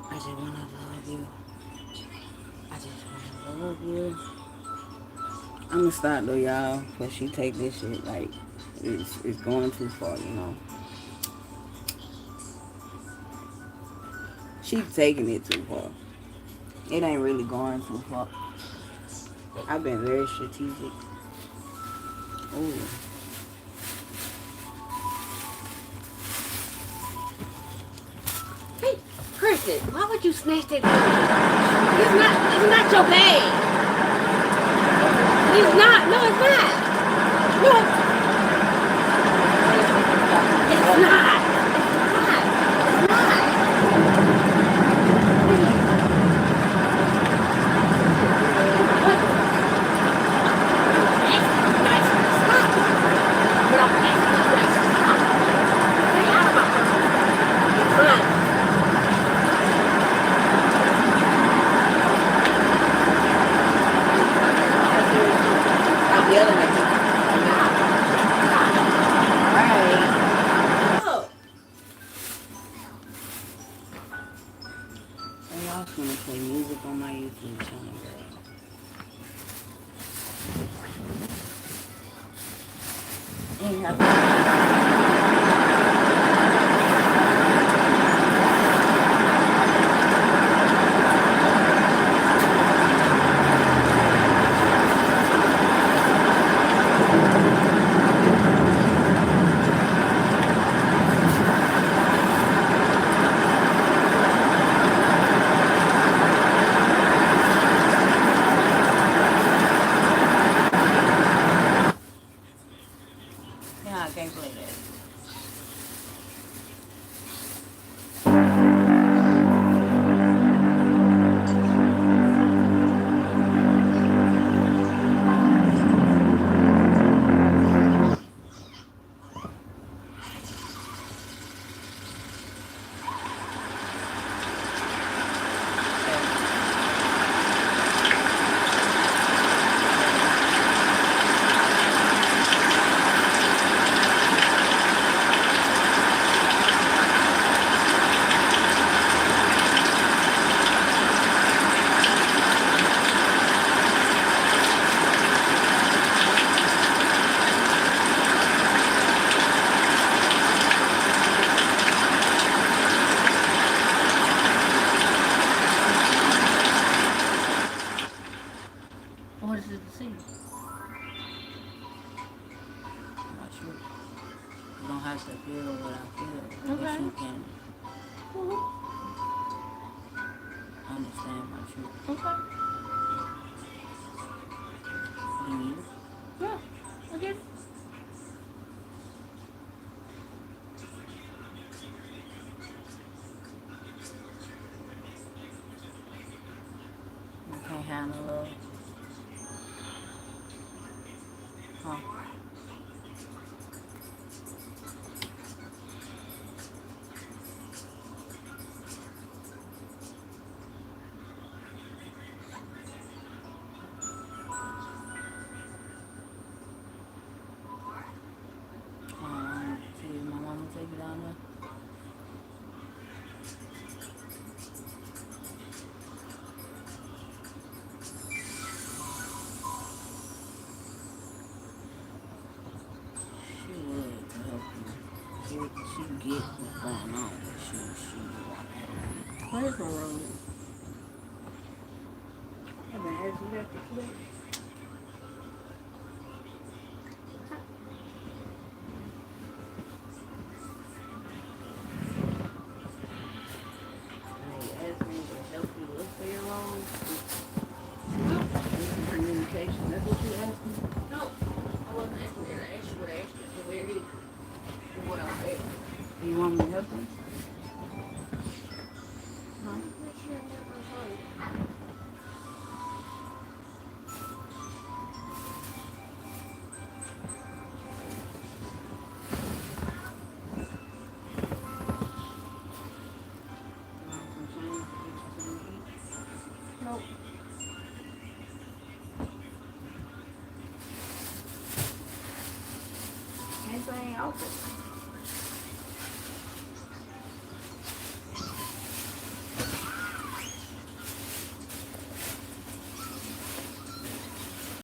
I just wanna love you. I just wanna love you. I'm gonna stop though, y'all, cause she take this shit like it's going too far, you know. She taking it too far. It ain't really going too far. I've been very strategic. Ooh. Listen, why would you snatch that? It's not your bag. It's not. No, it's not. No, it's not. It's not. She get what's going on. Where's my room? I've been asking that for today. They asked me to help you look for your room. Communication. That's what you asked me? No, I wasn't asking that. I asked you what I asked you. Where it is. What I'm at. You want me to help you? Huh? Nope. Anything else?